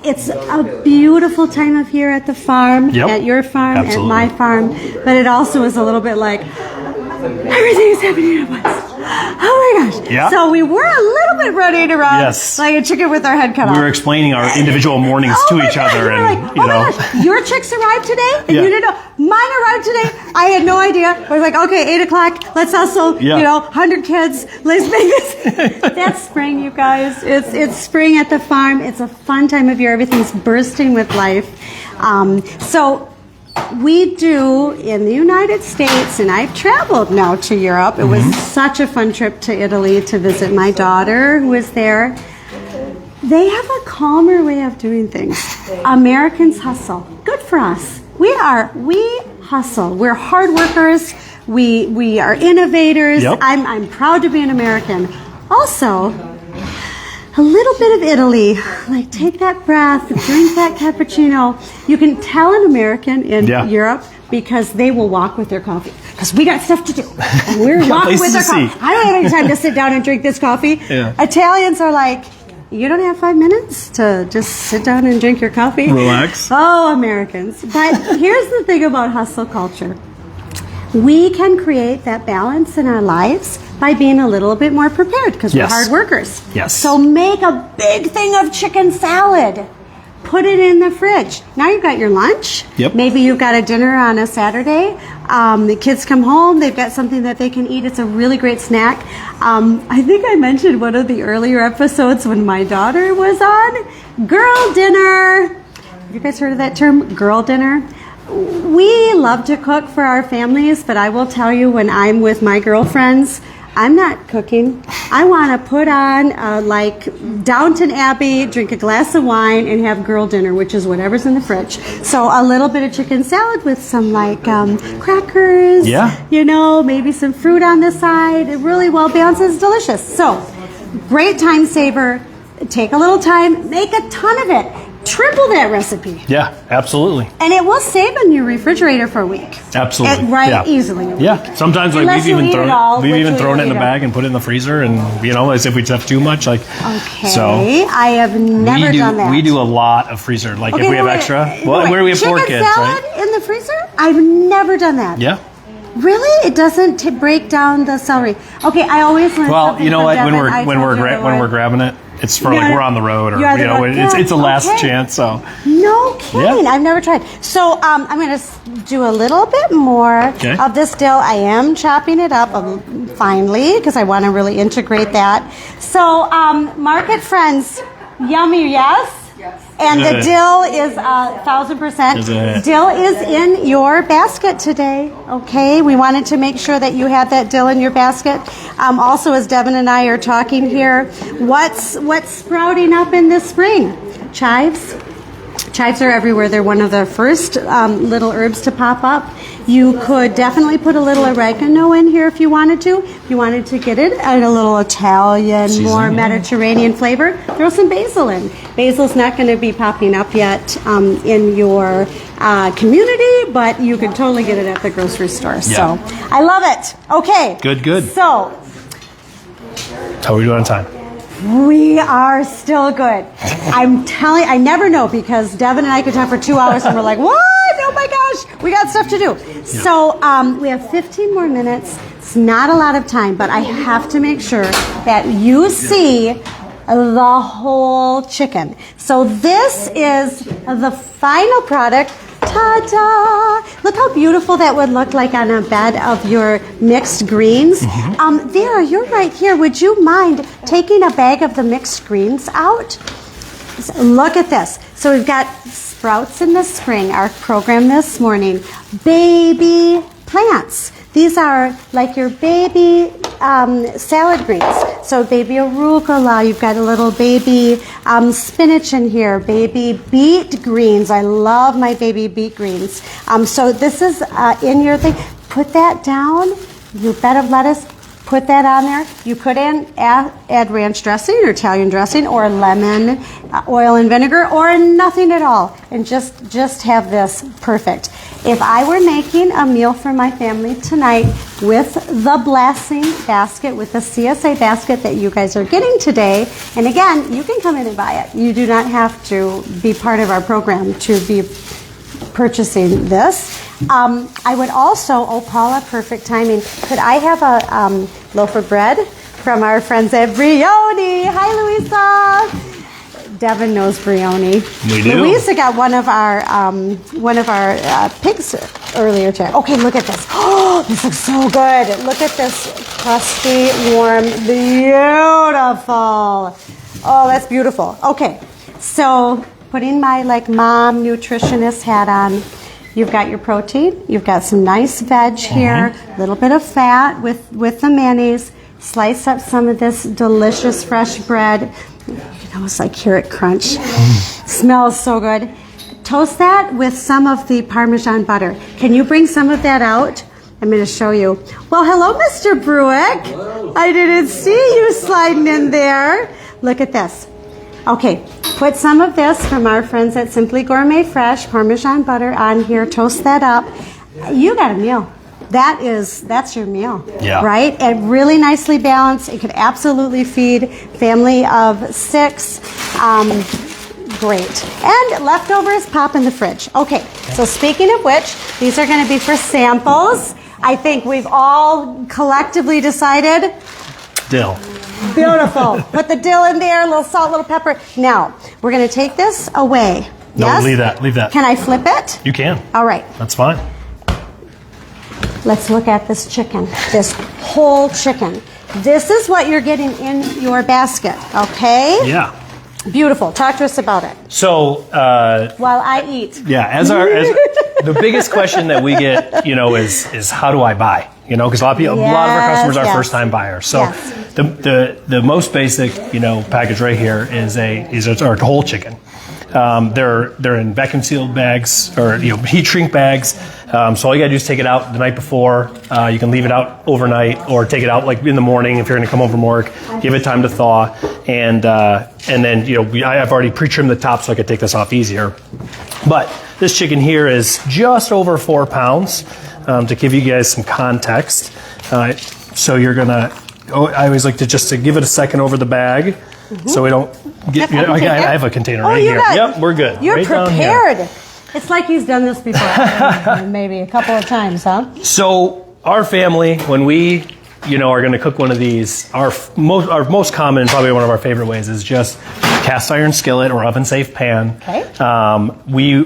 It's a beautiful time of year at the farm, at your farm, at my farm, but it also is a little bit like everything is happening at once. Oh my gosh. Yeah. So we were a little bit running around like a chicken with our head cut off. We were explaining our individual mornings to each other. And, like, my gosh, your chicks arrived today? And you didn't know. Mine arrived today. I had no idea. I was like, okay, 8 o'clock. Let's hustle. 100 kids. Let's make this. That's spring, you guys. It's spring at the farm. It's a fun time of year. Everything's bursting with life. So we do in the United States, and I've traveled now to Europe. It was such a fun trip to Italy to visit my daughter who was there. They have a calmer way of doing things. Americans hustle. Good for us. We hustle. We're hard workers. We are innovators. I'm proud to be an American. Also, a little bit of Italy. Like, take that breath, drink that cappuccino. You can tell an American in Europe because they will walk with their coffee. Because we got stuff to do. And we're walking with our coffee. I don't have any time to sit down and drink this coffee. Italians are like, you don't have 5 minutes to just sit down and drink your coffee? Relax. Oh, Americans. But here's the thing about hustle culture. We can create that balance in our lives by being a little bit more prepared because we're hard workers. So make a big thing of chicken salad. Put it in the fridge. Now you've got your lunch. Maybe you've got a dinner on a Saturday. The kids come home. They've got something that they can eat. It's a really great snack. I think I mentioned one of the earlier episodes when my daughter was on. Girl dinner. Have you guys heard of that term, girl dinner? We love to cook for our families, but I will tell you, when I'm with my girlfriends, I'm not cooking. I want to put on like Downton Abbey, drink a glass of wine, and have girl dinner, which is whatever's in the fridge. So a little bit of chicken salad with some like crackers, maybe some fruit on the side. It really well balanced. It's delicious. So great time saver. Take a little time, make a ton of it. triple that recipe. Yeah, absolutely. And it will save in your refrigerator for a week. Absolutely. Easily. Yeah. Sometimes like Unless we've even thrown it in the eat it. bag and put it in the freezer, and as if we have too much, like. Okay. So I have never done that. We do a lot of freezer. Like if we have extra. Where we have 4 kids, salad right? in the freezer? I've never done that. Yeah. Really? It doesn't break down the celery. Okay, I always learn Well, something you know from what? Devin. When we're grabbing it, it's for like we're on the road, or it's a last chance. So no kidding. I've never tried. So I'm going to do a little bit more of this dill. I am chopping it up finely because I want to really integrate that. So market friends, yummy, yes. And the dill is 1,000%. Dill is in your basket today, okay? We wanted to make sure that you had that dill in your basket. Also, as Devin and I are talking here, what's sprouting up in the spring? Chives. Chives are everywhere. They're one of the first little herbs to pop up. You could definitely put a little oregano in here if you wanted to. If you wanted to get it at a little Italian, more Mediterranean flavor, throw some basil in. Basil's not going to be popping up yet in your community, but you can totally get it at the grocery store. Yeah. So I love it. Okay. Good. So how are we doing on time? We are still good. I'm telling you, I never know because Devin and I could talk for 2 hours and we're like, what? Oh my gosh, we got stuff to do. Yeah. So we have 15 more minutes. It's not a lot of time, but I have to make sure that you see the whole chicken. So this is the final product. Ta-da! Look how beautiful that would look like on a bed of your mixed greens. Vera, you're right here. Would you mind taking a bag of the mixed greens out? Look at this. So we've got sprouts in the spring, our program this morning. Baby plants. These are like your baby salad greens. So baby arugula, you've got a little baby spinach in here, baby beet greens. I love my baby beet greens. So this is in your thing. Put that down, your bed of lettuce, put that on there. You could add ranch dressing or Italian dressing or lemon, oil and vinegar, or nothing at all. And just have this perfect. If I were making a meal for my family tonight with the blessing basket, with the CSA basket that you guys are getting today, and again, you can come in and buy it. You do not have to be part of our program to be purchasing this. I would also, Paula, perfect timing. Could I have a loaf of bread from our friends at Brioni? Hi, Louisa. Devin knows Brioni. We do. Louisa got one of our pigs earlier today. Okay, look at this. Oh, this looks so good. Look at this crusty, warm, beautiful. Oh, that's beautiful. Okay, so putting my mom nutritionist hat on. You've got your protein. You've got some nice veg here. A little bit of fat with the mayonnaise. Slice up some of this delicious fresh bread. You can almost hear it crunch. Smells so good. Toast that with some of the Parmesan butter. Can you bring some of that out? I'm going to show you. Well, hello, Mr. Bruick. Hello. I didn't see you sliding in there. Look at this. Okay, put some of this from our friends at Simply Gourmet Fresh, Parmesan butter on here. Toast that up. You got a meal. That's your meal, right? And really nicely balanced. It could absolutely feed family of 6. Great. And leftovers, pop in the fridge. Okay, so speaking of which, these are going to be for samples. I think we've all collectively decided. Dill. Beautiful. Put the dill in there, a little salt, a little pepper. Now, we're going to take this away. No, yes? leave that. Can I flip it? You can. All right. That's fine. Let's look at this chicken, this whole chicken. This is what you're getting in your basket, okay? Yeah. Beautiful. Talk to us about it. So, while I eat. Yeah, as the biggest question that we get, is how do I buy? because a lot of our customers are Yes. first time buyers. So Yes. the most basic, package right here is our whole chicken. They're in vacuum sealed bags or heat shrink bags. So all you gotta do is take it out the night before. You can leave it out overnight or take it out like in the morning if you're gonna come over from work. Give it time to thaw, and then I've already pre-trimmed the top so I could take this off easier. But this chicken here is just over 4 pounds. To give you guys some context, so you're gonna. I always like to give it a second over the bag. So we don't get. I have a container right here. Yep, we're good. You're right prepared. It's like he's done this before, maybe a couple of times, huh? So our family, when we, are going to cook one of these, our most common, probably one of our favorite ways, is just cast iron skillet or oven safe pan. Okay.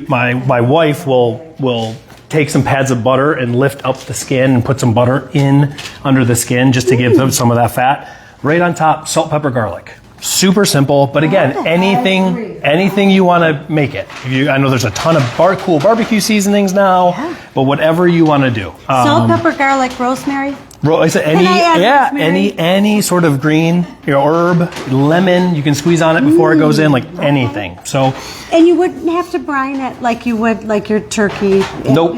My wife will take some pads of butter and lift up the skin and put some butter in under the skin just to give them some of that fat. Right on top, salt, pepper, garlic. Super simple, but again, anything you want to make it. I know there's a ton of cool barbecue seasonings now, but whatever you want to do. Salt, pepper, garlic, rosemary. I said any sort of green, herb, lemon. You can squeeze on it before it goes in, like anything. So. And you wouldn't have to brine it like you would like your turkey. Nope.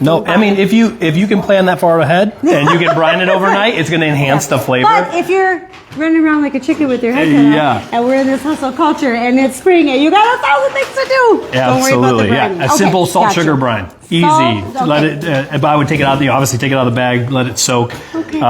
No. I mean, if you can plan that far ahead and you can brine it overnight, it's going to enhance the flavor. But if you're running around like a chicken with your head cut off, and we're in this hustle culture and it's spring and you got 1,000 things to do. Yeah, don't worry about the brining. A simple salt sugar brine. Easy. Okay. Let it. But I would take it out. Obviously, take it out of the bag. Let it soak. Okay.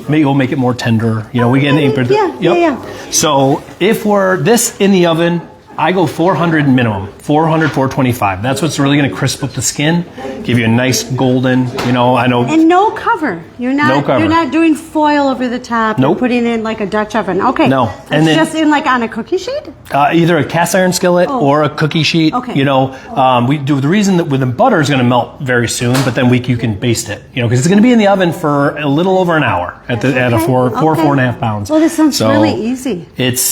Maybe we'll make it more tender. We get it. Yeah. So if we're this in the oven, I go 400 minimum. 400, 425. That's what's really going to crisp up the skin, give you a nice golden. I know. And no cover. You're not doing foil over the top. Nope. Or putting in like a Dutch oven. Okay. No. And it's just in like on a cookie sheet. Either a cast iron skillet or a cookie sheet. Okay. We do the reason that with the butter is going to melt very soon, but then you can baste it. Because it's going to be in the oven for a little over an hour at a 4.5 pounds. Well, this sounds really easy. It's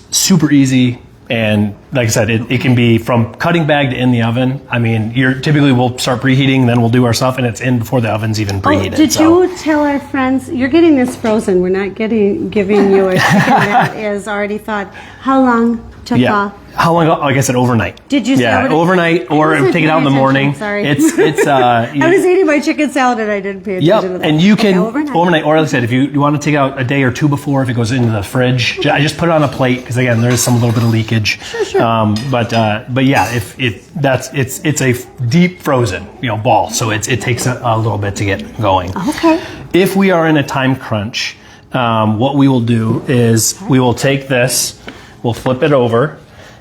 super easy. And like I said, it can be from cutting bag to in the oven. I mean, we'll start preheating, then we'll do our stuff, and it's in before the oven's even preheated. Did you tell our friends, you're getting this frozen, we're not giving you a chicken that is already thawed. How long to thaw? How long? Like I said, overnight. Did you say overnight, or take it out in the morning. Sorry. It's. I was eating my chicken salad and I didn't pay attention to that. And you can overnight. Or like I said, if you want to take it out a day or two before, if it goes into the fridge, I just put it on a plate because again, there is a little bit of leakage. Sure. But yeah, it's a deep frozen ball, so it takes a little bit to get going. Okay. If we are in a time crunch, what we will do is we will take this, we'll flip it over.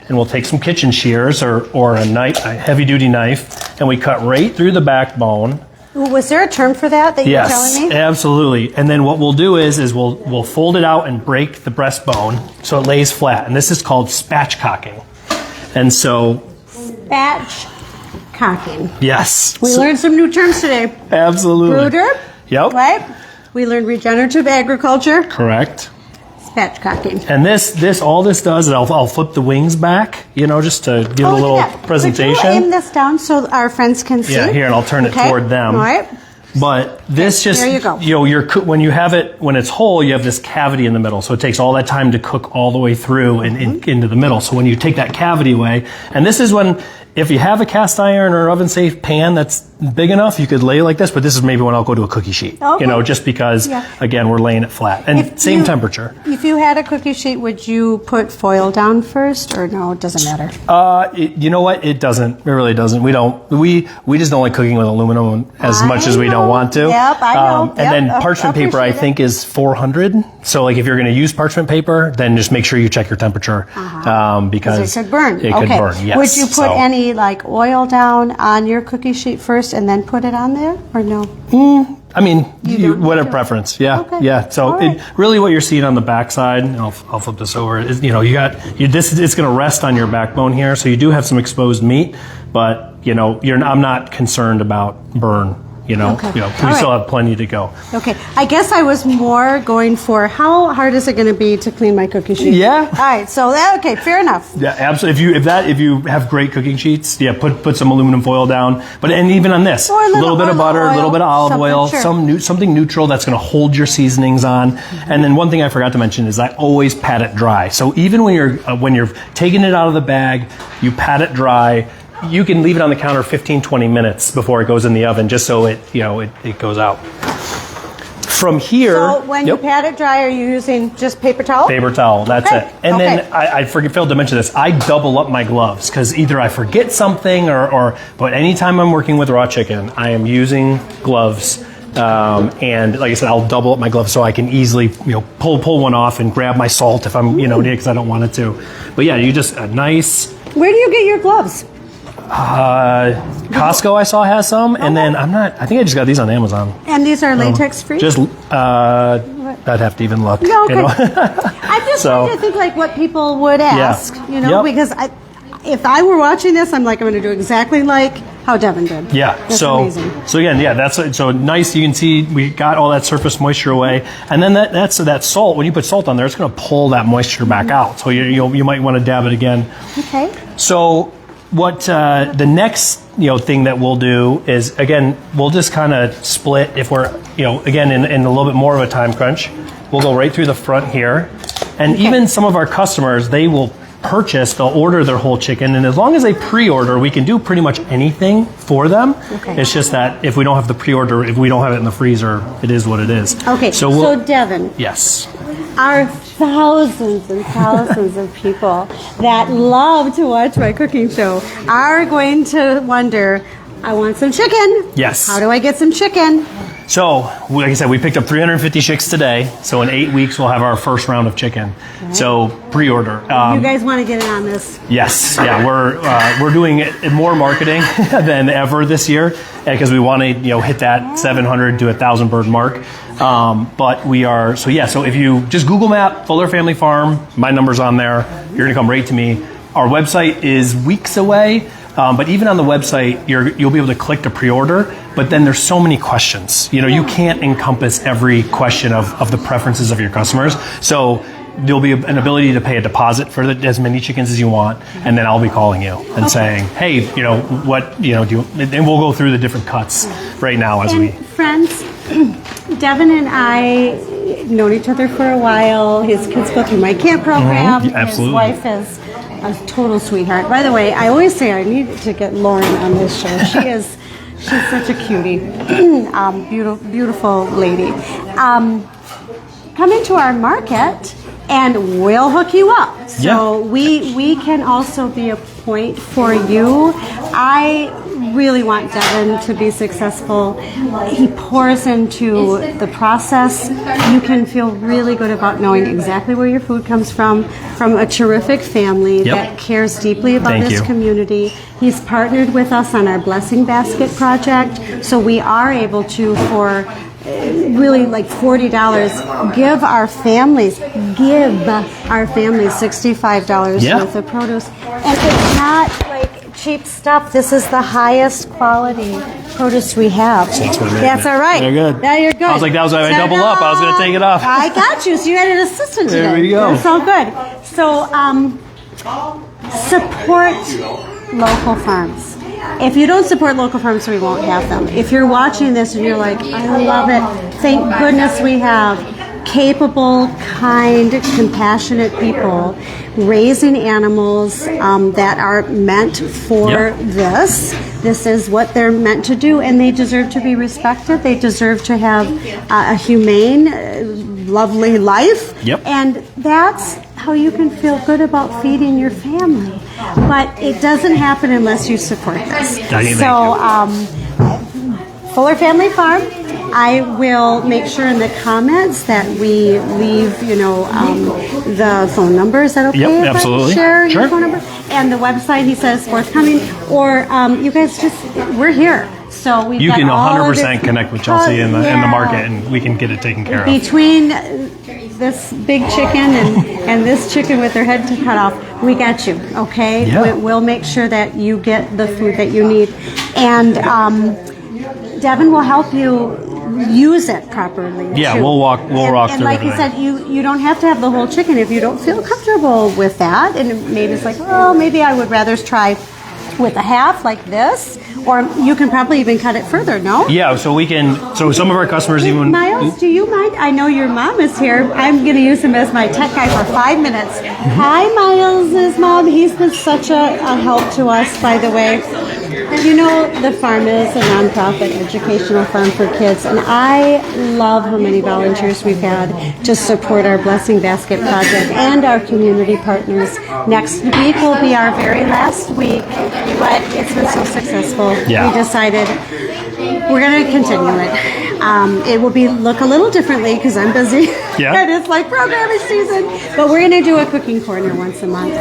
And we'll take some kitchen shears or a heavy-duty knife, and we cut right through the backbone. Was there a term for that you were telling me? Yes, absolutely. And then what we'll do is we'll fold it out and break the breastbone so it lays flat. And this is called spatchcocking. And so... Spatchcocking. Yes. We learned some new terms today. Absolutely. Brooder. Yep. Right? We learned regenerative agriculture. Correct. Spatchcocking. And all this does is I'll flip the wings back, just to give a little presentation. Could you aim this down so our friends can see? Yeah, here, and I'll turn it toward them. All right. But this there you go. When you have it, when it's whole, you have this cavity in the middle. So it takes all that time to cook all the way through and into the middle. So when you take that cavity away, and this is when, if you have a cast iron or oven safe pan that's big enough, you could lay like this, but this is maybe when I'll go to a cookie sheet, just because, again, we're laying it flat. And same temperature. If you had a cookie sheet, would you put foil down first, or no, it doesn't matter? You know what? It doesn't. It really doesn't. We just don't like cooking with aluminum as much as we don't want to. Yep, I know. And then parchment paper, I think, is 400. So like if you're going to use parchment paper, then just make sure you check your temperature because it could burn. It could burn, yes. Would you put any like oil down on your cookie sheet first and then put it on there, or no? I mean, whatever preference. Yeah, yeah. So really, what you're seeing on the backside, and I'll flip this over. Is it's going to rest on your backbone here, so you do have some exposed meat, but I'm not concerned about burn. Okay. We All still right. have plenty to go. Okay, I guess I was more going for how hard is it going to be to clean my cookie sheet? Yeah. All right, so okay, fair enough. Yeah, absolutely. If you have great cooking sheets, put some aluminum foil down. And even on this, Or a little bit of butter, a little bit of olive oil, sure. something neutral that's going to hold your seasonings on. And then one thing I forgot to mention is I always pat it dry. So even when you're taking it out of the bag, you pat it dry. You can leave it on the counter 15-20 minutes before it goes in the oven, just so it goes out. From here, So when you pat it dry, are you using just paper towel? Paper towel, that's Okay. it. And then I failed to mention this. I double up my gloves because either I forget something but anytime I'm working with raw chicken, I am using gloves. And like I said, I'll double up my gloves so I can easily, pull one off and grab my salt if I'm, because I don't want it to. But yeah, you just a nice. Where do you get your gloves? Costco I saw has some, and then I think I just got these on Amazon. And these are latex free? Just, I'd have to even look. No, okay. I'm just trying to think like what people would ask, because if I were watching this, I'm going to do exactly like how Devin did. Yeah. That's amazing. So again, that's so nice. You can see we got all that surface moisture away, and then that salt. When you put salt on there, it's going to pull that moisture back out. So you might want to dab it again. Okay. So what the next thing that we'll do is, again, we'll just kind of split if we're again in a little bit more of a time crunch. We'll go right through the front here, and even some of our customers, they'll order their whole chicken, and as long as they pre-order, we can do pretty much anything for them. Okay. It's just that if we don't have the pre-order, if we don't have it in the freezer, it is what it is. Okay. So Devin. Yes. Are thousands and thousands of people that love to watch my cooking show are going to wonder, I want some chicken. Yes. How do I get some chicken? So, like I said, we picked up 350 chicks today. So in 8 weeks, we'll have our first round of chicken. Okay. So pre-order. You guys want to get in on this? Yes. Yeah, we're doing more marketing than ever this year because we want to hit that 700 to 1,000 bird mark. But we are so if you just Google Map Fuller Family Farm, my number's on there. You're gonna come right to me. Our website is weeks away. But even on the website, you'll be able to click to pre-order, but then there's so many questions. You can't encompass every question of the preferences of your customers. So there'll be an ability to pay a deposit for as many chickens as you want, and then I'll be calling you and saying, hey, what, do you, and we'll go through the different cuts right now as we. Friends, Devin and I known each other for a while. His kids go through my camp program. Mm-hmm. Absolutely. His wife is a total sweetheart. By the way, I always say I need to get Lauren on this show. She's such a cutie. Beautiful lady. Come into our market and we'll hook you up. So we can also be a point for you. I really want Devin to be successful. He pours into the process. You can feel really good about knowing exactly where your food comes from a terrific family that cares deeply about this community. He's partnered with us on our Blessing Basket project, so we are able to, for really like $40, give our families $65 worth of produce. And it's not like cheap stuff. This is the highest quality produce we have. That's all right. You're good. Yeah, you're good. I was like, that was I double up. I was going to take it off. I got you. So you had an assistant today. There we go. That's all good. So support local farms. If you don't support local farms, we won't have them. If you're watching this and you're like, I love it, thank goodness we have capable, kind, compassionate people raising animals that are meant for this. This is what they're meant to do, and they deserve to be respected. They deserve to have a humane, lovely life. And that's how you can feel good about feeding your family. But it doesn't happen unless you support this. So, Fuller Family Farm, I will make sure in the comments that we leave, the phone number. Is that okay? Yep, absolutely. Share your phone number? And the website, he says, forthcoming. Or you guys we're here. So we can 100% connect with Chelsea in the market, and we can get it taken care of. Between this big chicken and this chicken with their head cut off, we got you, okay? We'll make sure that you get the food that you need. And Devin will help you use it properly. Yeah, too. we'll walk And through like you everything. said, you don't have to have the whole chicken if you don't feel comfortable with that. And maybe it's like, well, maybe I would rather try with a half like this, or you can probably even cut it further. No? Yeah, so we can. So some of our customers even. Miles, do you mind? I know your mom is here. I'm going to use him as my tech guy for 5 minutes. Hi, Miles' mom. He's been such a help to us, by the way. You know, the farm is a nonprofit educational farm for kids, and I love how many volunteers we've had to support our Blessing Basket project and our community partners. Next week will be our very last week, but it's been so successful. Yeah. We decided we're going to continue it. It will look a little differently because I'm busy. Yeah. And it's like programming season. But we're going to do a cooking corner once a month.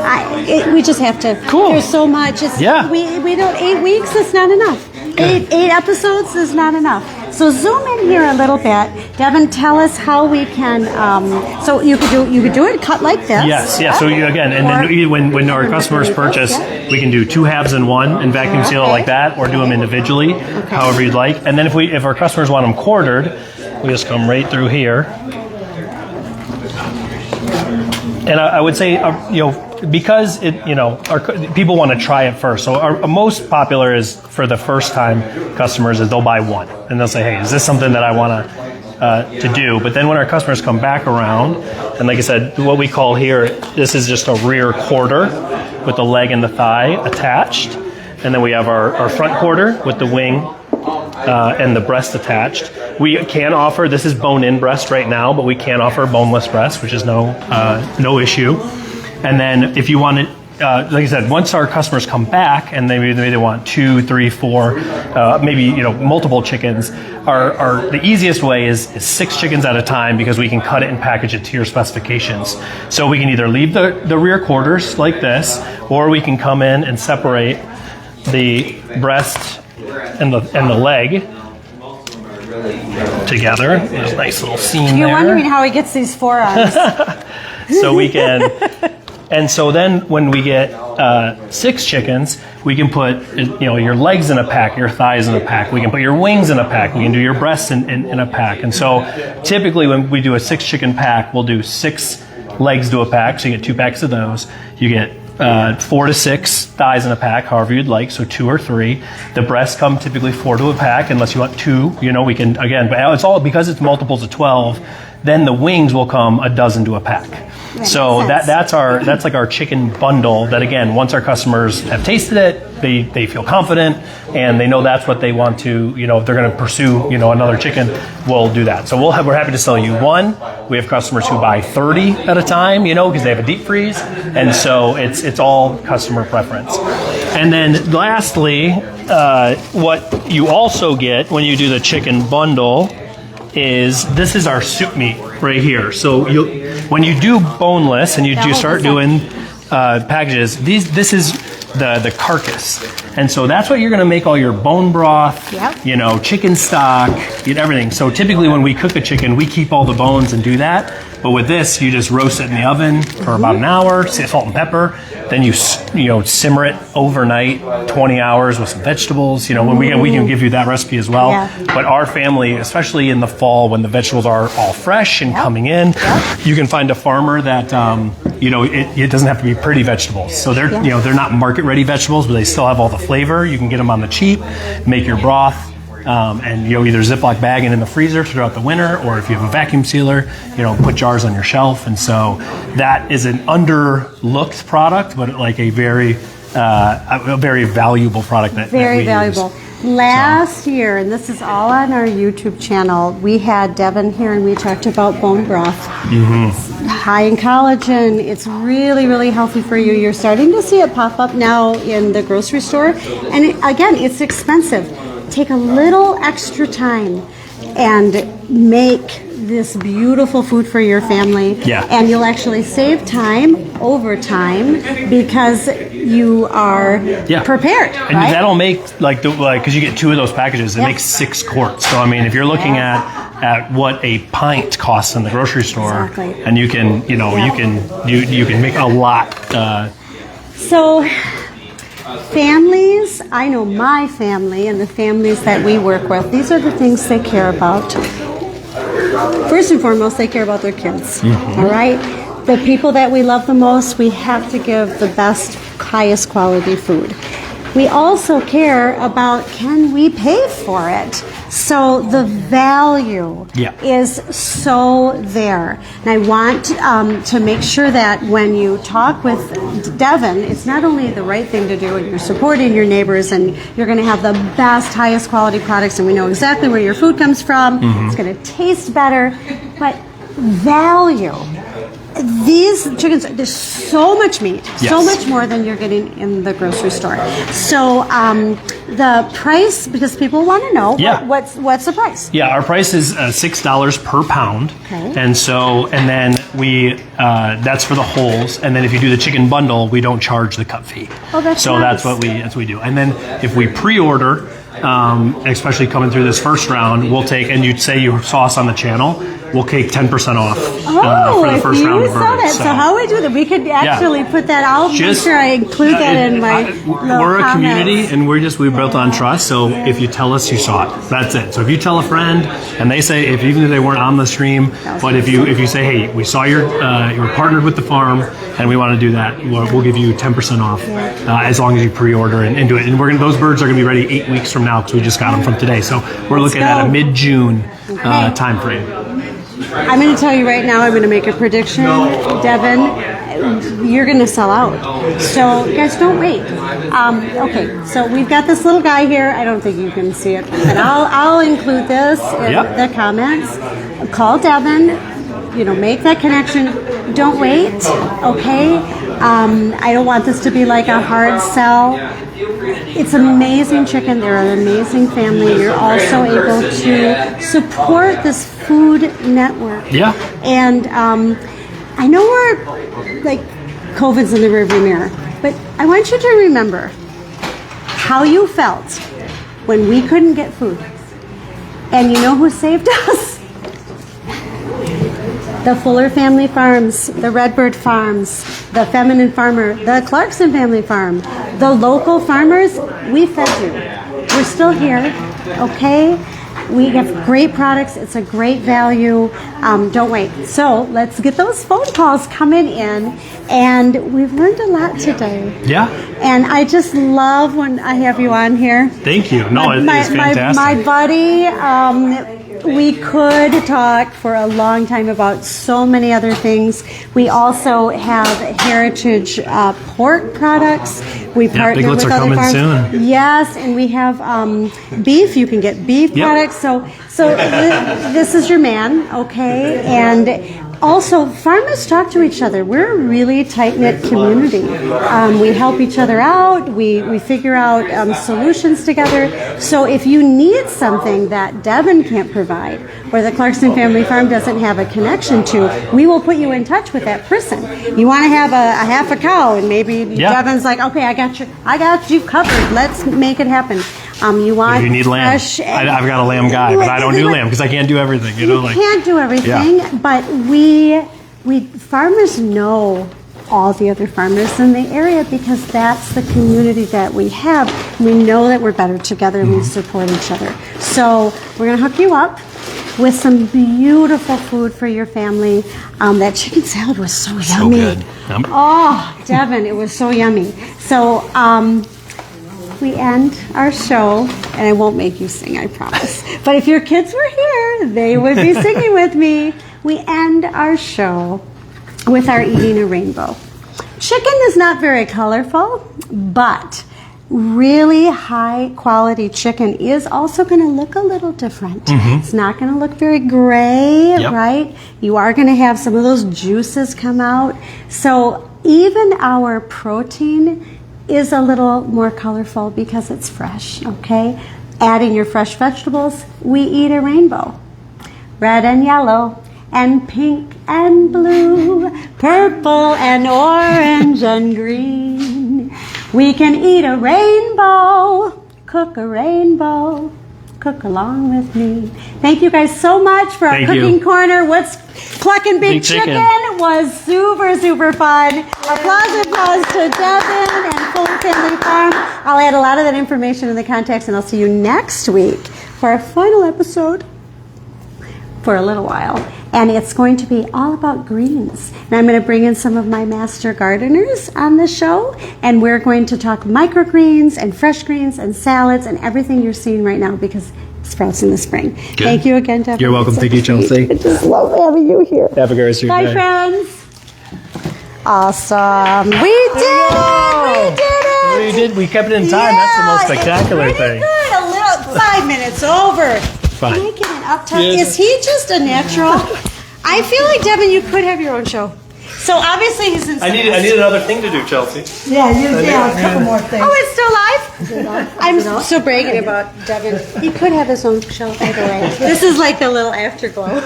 We just have to. Cool. There's so much. We don't. 8 weeks is not enough. Eight episodes is not enough. So zoom in here a little bit. Devin, tell us how we can. So you could do it cut like this. Yes, yeah. So when our customers purchase, we can do 2 halves in one and vacuum seal it like that, or do them individually, however you'd like. And then if our customers want them quartered, we just come right through here. And I would say, because our people want to try it first. So our most popular is for the first time customers is they'll buy one and they'll say, hey, is this something that I want to do? But then when our customers come back around, and like I said, what we call here, this is just a rear quarter with the leg and the thigh attached. And then we have our front quarter with the wing and the breast attached. We can offer, this is bone-in breast right now, but we can offer boneless breast, which is no issue. And then if you want it, like I said, once our customers come back and maybe they want 2, 3, 4, maybe multiple chickens, the easiest way is 6 chickens at a time, because we can cut it and package it to your specifications. So we can either leave the rear quarters like this, or we can come in and separate the breast and the leg together. There's a nice little seam there. You're wondering how he gets these forearms. So we can, and so then when we get 6 chickens, we can put your legs in a pack, your thighs in a pack. We can put your wings in a pack. We can do your breasts in a pack. And so typically when we do a 6 chicken pack, we'll do 6 legs to a pack. So you get 2 packs of those. You get 4 to 6 thighs in a pack, however you'd like, so 2 or 3. The breasts come typically 4 to a pack, unless you want 2. We can, again, but it's all, because it's multiples of 12, then the wings will come a dozen to a pack. So that's like our chicken bundle that, again, once our customers have tasted it, they feel confident and they know that's what they want to, if they're going to pursue, another chicken, we'll do that. So we're happy to sell you 1. We have customers who buy 30 at a time, because they have a deep freeze. And so it's all customer preference. And then lastly, what you also get when you do the chicken bundle is this is our soup meat right here. So when you do boneless and you start doing packages, this is the carcass. And so that's what you're going to make all your bone broth, chicken stock, everything. So typically when we cook a chicken, we keep all the bones and do that. But with this, you just roast it in the oven for about an hour, salt and pepper. Then you simmer it overnight, 20 hours with some vegetables. We can give you that recipe as well. Yeah. But our family, especially in the fall when the vegetables are all fresh and coming in, you can find a farmer that it doesn't have to be pretty vegetables. So they're not market ready vegetables, but they still have all the flavor. You can get them on the cheap, make your broth. And either Ziploc bag it in the freezer throughout the winter, or if you have a vacuum sealer, put jars on your shelf. And so that is an underlooked product, but like a very valuable product that very we valuable. use. Last year, and this is all on our YouTube channel, we had Devin here and we talked about bone broth. Mm-hmm. High in collagen. It's really, really healthy for you. You're starting to see it pop up now in the grocery store. And again, it's expensive. Take a little extra time and make this beautiful food for your family. Yeah. And you'll actually save time over time because you are prepared. And right? that'll make because you get 2 of those packages, it makes 6 quarts. So I mean, if you're looking at what a pint costs in the grocery store, and you can you can make a lot. So families, I know my family and the families that we work with, these are the things they care about. First and foremost, they care about their kids, all right? The people that we love the most, we have to give the best, highest quality food. We also care about, can we pay for it? So the value is so there. And I want to make sure that when you talk with Devin, it's not only the right thing to do, and you're supporting your neighbors, and you're going to have the best, highest quality products, and we know exactly where your food comes from. It's going to taste better, but value. These chickens, there's so much meat, so much more than you're getting in the grocery store. So the price, because people want to know, what's the price? Yeah, our price is $6 per pound. Okay. And then we, that's for the wholes. And then if you do the chicken bundle, we don't charge the cut fee. Oh, that's nice. That's what we do. And then if we pre-order, especially coming through this first round, we'll take, and you'd say you saw us on the channel, we'll take 10% off for the first round of burgers. So how we do that? We could actually put that out. Make sure I include that in my We're a community, and we're built on trust. So if you tell us you saw it, that's it. So if you tell a friend, and they say, even if they weren't on the stream, but if you say, hey, we saw you were partnered with the farm, and we want to do that, we'll give you 10% off as long as you pre-order and do it. And those birds are going to be ready 8 weeks from now, because we just got them from today. So we're looking at a mid-June time frame. I'm going to tell you right now, I'm going to make a prediction, Devin, you're going to sell out. So, guys, don't wait. Okay, so we've got this little guy here. I don't think you can see it, but I'll include this in the comments. Call Devin, make that connection. Don't wait, okay? I don't want this to be like a hard sell. It's amazing chicken. They're an amazing family. You're also able to support this food network. Yeah. And I know we're like COVID's in the rearview mirror, but I want you to remember how you felt when we couldn't get food. And you know who saved us? The Fuller Family Farms, the Redbird Farms, the Feminine Farmer, the Clarkston Family Farm, the local farmers. We fed you. We're still here, okay? We have great products. It's a great value. Don't wait. So let's get those phone calls coming in. And we've learned a lot today. Yeah. And I just love when I have you on here. Thank you. No, it's fantastic. My buddy, we could talk for a long time about so many other things. We also have heritage pork products. We partner with other farms. Soon. Yes, and we have beef. You can get beef products. So this is your man, okay? And also, farmers talk to each other. We're a really tight-knit community. We help each other out. We figure out solutions together. So if you need something that Devin can't provide, or the Clarkston Family Farm doesn't have a connection to, we will put you in touch with that person. You want to have a half a cow, and maybe Devin's like, okay, I got you covered. Let's make it happen. If you need lamb, I've got a lamb guy, but I don't do lamb because I can't do everything. You can't do everything, but we farmers know all the other farmers in the area because that's the community that we have. We know that we're better together and we support each other. So we're going to hook you up with some beautiful food for your family. That chicken salad was so yummy. Good. Oh, Devin, it was so yummy. So we end our show, and I won't make you sing, I promise. But if your kids were here, they would be singing with me. We end our show with our eating a rainbow. Chicken is not very colorful, but really high quality chicken is also going to look a little different. It's not going to look very gray, right? You are going to have some of those juices come out. So even our protein is a little more colorful because it's fresh, okay? Adding your fresh vegetables, we eat a rainbow. Red and yellow and pink and blue, purple and orange and green. We can eat a rainbow, cook a rainbow, cook along with me. Thank you guys so much for our cooking corner. What's Clucking Big Chicken was super, super fun. Applause to Devin and Fuller Family Farm. I'll add a lot of that information in the contacts, and I'll see you next week for our final episode for a little while. And it's going to be all about greens. And I'm going to bring in some of my master gardeners on the show, and we're going to talk microgreens and fresh greens and salads and everything you're seeing right now because it sprouts in the spring. Good. Thank you again, Devin. You're welcome. Thank you, Chelsea. I just love having you here. Have a great rest of your Bye, day. friends. Awesome. We did it. We did. We kept it in time. That's the most Yeah, spectacular it's pretty thing. Good. A little 5 minutes over. Fine. Can I get an uptime? Yeah. Is he just a natural? I feel like, Devin, you could have your own show. So obviously he's in. I need another thing to do, Chelsea. Yeah, a couple more things. Oh, it's still live? I'm so bragging about Devin. He could have his own show, by the way. This is like the little afterglow.